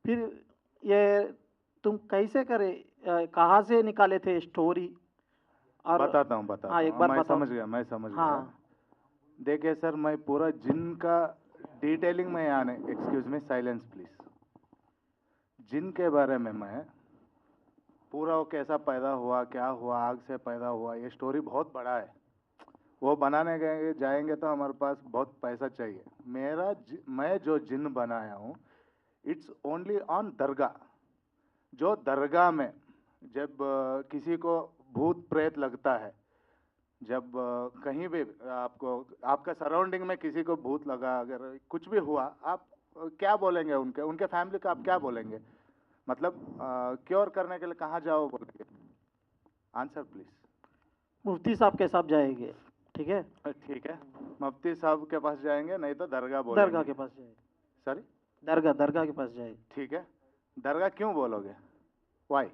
फिर ये तुम कैसे करे, कहाँ से निकाले थे स्टोरी? और बताता हूँ. हाँ, एक बार मैं बताओ. समझ हाँ. गया. देखिए सर, मैं पूरा जिन का डिटेलिंग में आने, एक्सक्यूज मी, साइलेंस प्लीज. जिन के बारे में मैं पूरा वो कैसा पैदा हुआ, क्या हुआ, आग से पैदा हुआ, ये स्टोरी बहुत बड़ा है. वो बनाने गए जाएंगे तो हमारे पास बहुत पैसा चाहिए. मैं जो जिन बनाया हूँ इट्स ओनली ऑन दरगाह. जो दरगाह में जब किसी को भूत प्रेत लगता है, जब कहीं भी आपका सराउंडिंग में किसी को भूत लगा, अगर कुछ भी हुआ, आप क्या बोलेंगे? उनके फैमिली का आप क्या बोलेंगे? मतलब क्योर करने के लिए कहाँ जाओ बोलेंगे? Answer please. मुफ्ती साहब के साथ जाएंगे. ठीक है. ठीक है, मुफ्ती साहब के पास जाएंगे, नहीं तो दरगाह बोलेंगे. दरगाह के पास जाएंगे. सॉरी, दरगाह के पास जाएंगे. ठीक है. दरगाह क्यों बोलोगे? वाई?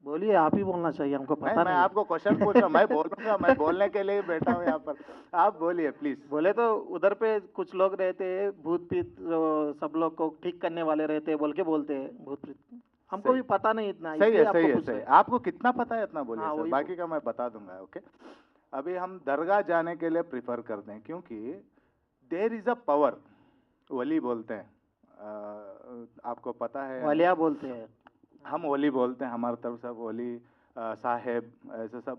बोलिए, आप ही बोलना चाहिए, हमको पता नहीं. मैं आपको क्वेश्चन पूछ रहा हूँ. मैं बोलूंगा, मैं बोलने के लिए बैठा हूँ यहाँ पर. आप बोलिए प्लीज. बोले तो उधर पे कुछ लोग रहते हैं भूत प्रीत, सब लोग को ठीक करने वाले रहते हैं बोल के बोलते हैं भूत प्रीत. हमको भी पता नहीं इतना. सही है, सही है, सही. आपको कितना पता है इतना बोलिए. हाँ, सर, बाकी का मैं बता दूंगा. ओके. अभी हम दरगाह जाने के लिए प्रिफर करते हैं क्योंकि देर इज अ पावर. वली बोलते हैं, आपको पता है. वलिया बोलते हैं. हम वली बोलते हैं, हमारी तरफ सब वली साहेब ऐसे सब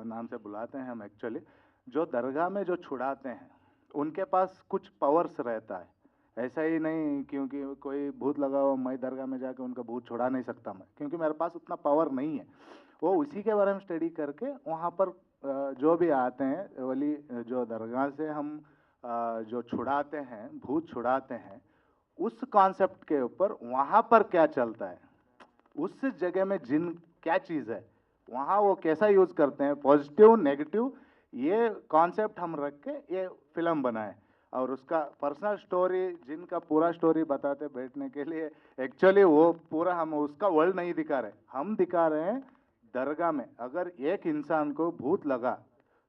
नाम से बुलाते हैं हम. एक्चुअली जो दरगाह में जो छुड़ाते हैं उनके पास कुछ पावर्स रहता है. ऐसा ही नहीं क्योंकि कोई भूत लगा हो मैं दरगाह में जाकर उनका भूत छुड़ा नहीं सकता मैं, क्योंकि मेरे पास उतना पावर नहीं है. वो उसी के बारे में स्टडी करके वहाँ पर जो भी आते हैं वली, जो दरगाह से हम जो छुड़ाते हैं, भूत छुड़ाते हैं, उस कॉन्सेप्ट के ऊपर वहाँ पर क्या चलता है, उस जगह में जिन क्या चीज़ है, वहाँ वो कैसा यूज़ करते हैं, पॉजिटिव नेगेटिव, ये कॉन्सेप्ट हम रख के ये फिल्म बनाए. और उसका पर्सनल स्टोरी जिनका पूरा स्टोरी बताते बैठने के लिए एक्चुअली वो पूरा हम उसका वर्ल्ड नहीं दिखा रहे, हम दिखा रहे हैं दरगाह में अगर एक इंसान को भूत लगा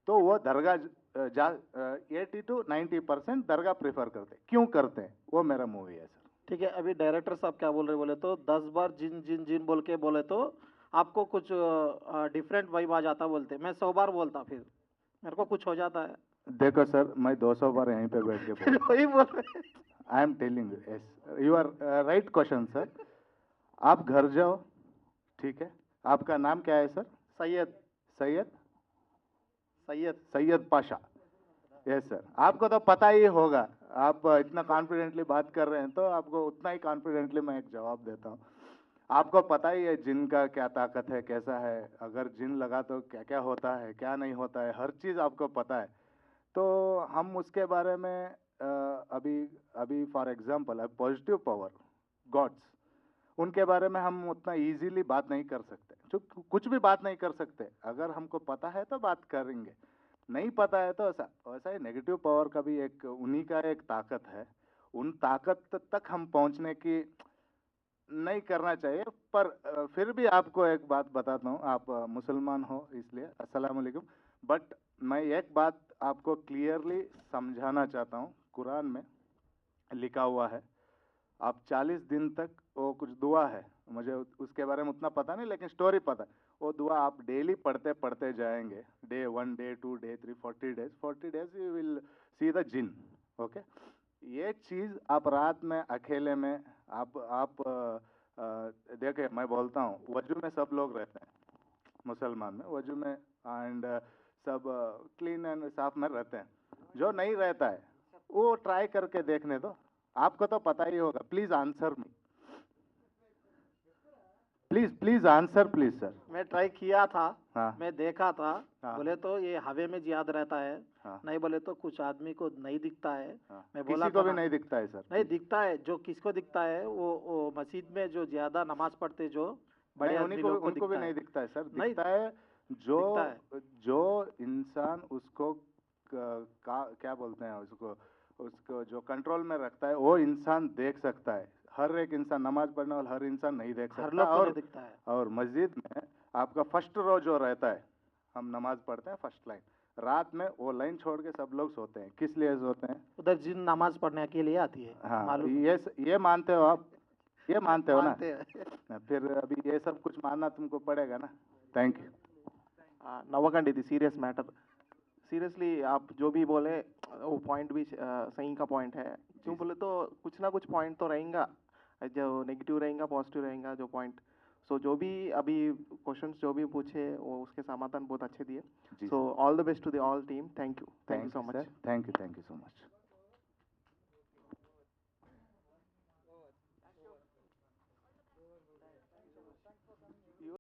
तो वो दरगाह 80 to 90% दरगाह प्रेफर करते, क्यों करते हैं, वो मेरा मूवी है सर। ठीक है, अभी डायरेक्टर साहब क्या बोल रहे बोले तो 10 बार जिन जिन जिन बोल के बोले तो आपको कुछ डिफरेंट वाइब आ जाता बोलते, मैं 100 बार बोलता फिर मेरे को कुछ हो जाता है। देखो सर, मैं 200 बार यहीं पे बैठ के वही बोल रहे। I am telling you, yes you are right question sir. आप घर जाओ, ठीक है, आपका नाम क्या है sir? Syed Syed Syed Syed Pasha, yes sir. आपको तो पता ही होगा, आप इतना कॉन्फिडेंटली बात कर रहे हैं तो आपको उतना ही कॉन्फिडेंटली मैं एक जवाब देता हूँ। आपको पता ही है जिन का क्या ताकत है, कैसा है, अगर जिन लगा तो क्या क्या होता है, क्या नहीं होता है, हर चीज़ आपको पता है। तो हम उसके बारे में अभी for example positive power gods, उनके बारे में हम उतना इजीली बात नहीं कर सकते, जो कुछ भी बात नहीं कर सकते। अगर हमको पता है तो बात करेंगे, नहीं पता है तो ऐसा ही नेगेटिव पावर का भी एक उन्हीं का एक ताकत है, उन ताकत तक हम पहुंचने की नहीं करना चाहिए। पर फिर भी आपको एक बात बताता हूँ, आप मुसलमान हो इसलिए अस्सलाम वालेकुम, बट मैं एक बात आपको क्लियरली समझाना चाहता हूँ। कुरान में लिखा हुआ है, आप 40 दिन तक, वो कुछ दुआ है, मुझे उसके बारे में उतना पता नहीं लेकिन स्टोरी पता है, वो दुआ आप डेली पढ़ते पढ़ते जाएंगे, day 1 day 2 day 3 40 days you will see the Jinn. Okay, ये चीज़ आप रात में अकेले में आप देखे, मैं बोलता हूँ वजू में सब लोग रहते हैं, मुसलमान में वजू में एंड सब क्लीन एंड साफ में रहते हैं। जो नहीं रहता है वो ट्राई करके देखने दो, आपको तो पता ही होगा। Please answer me, please answer please sir. मैं ट्राई किया था, हाँ। मैं देखा था, हाँ। बोले तो ये हवे में याद रहता है, हाँ। नहीं बोले तो कुछ आदमी को नहीं दिखता है। हाँ। मैं बोला किसी को था भी ना, नहीं दिखता है सर, नहीं दिखता है, जो किसको दिखता है वो मस्जिद में जो ज्यादा नमाज पढ़ते जो बड़े नहीं, आदमी लोग को उनको भी दिखता नहीं है। दिखता है सर, नहीं, दिखता है दिखता है। जो इंसान उसको क्या बोलते हैं उसको जो कंट्रोल में रखता है वो इंसान देख सकता है। हर एक इंसान, नमाज पढ़ने वाला हर इंसान नहीं देख हर सकता। लोग को नहीं दिखता है। और मस्जिद में आपका फर्स्ट रो जो रहता है, हम नमाज पढ़ते हैं फर्स्ट लाइन, रात में वो लाइन छोड़ के सब लोग सोते हैं। किस लिए सोते हैं? उधर जिन नमाज पढ़ने के लिए आती है। हाँ, मालूम? ये मानते हो आप, ये मानते हो ना? मानते हैं। फिर अभी ये सब कुछ मानना तुमको पड़ेगा ना। Thank you. नव्वకండి, ఇది सीरियस मैटर। सीरियसली आप जो भी बोले वो पॉइंट भी सही का पॉइंट है। क्यों बोले तो कुछ ना कुछ पॉइंट तो रहेगा, जो नेगेटिव रहेगा पॉजिटिव रहेगा जो पॉइंट। सो जो भी अभी क्वेश्चंस जो भी पूछे वो उसके समाधान बहुत अच्छे दिए। So all the best to the all team. Thank you so much. Thank you so much.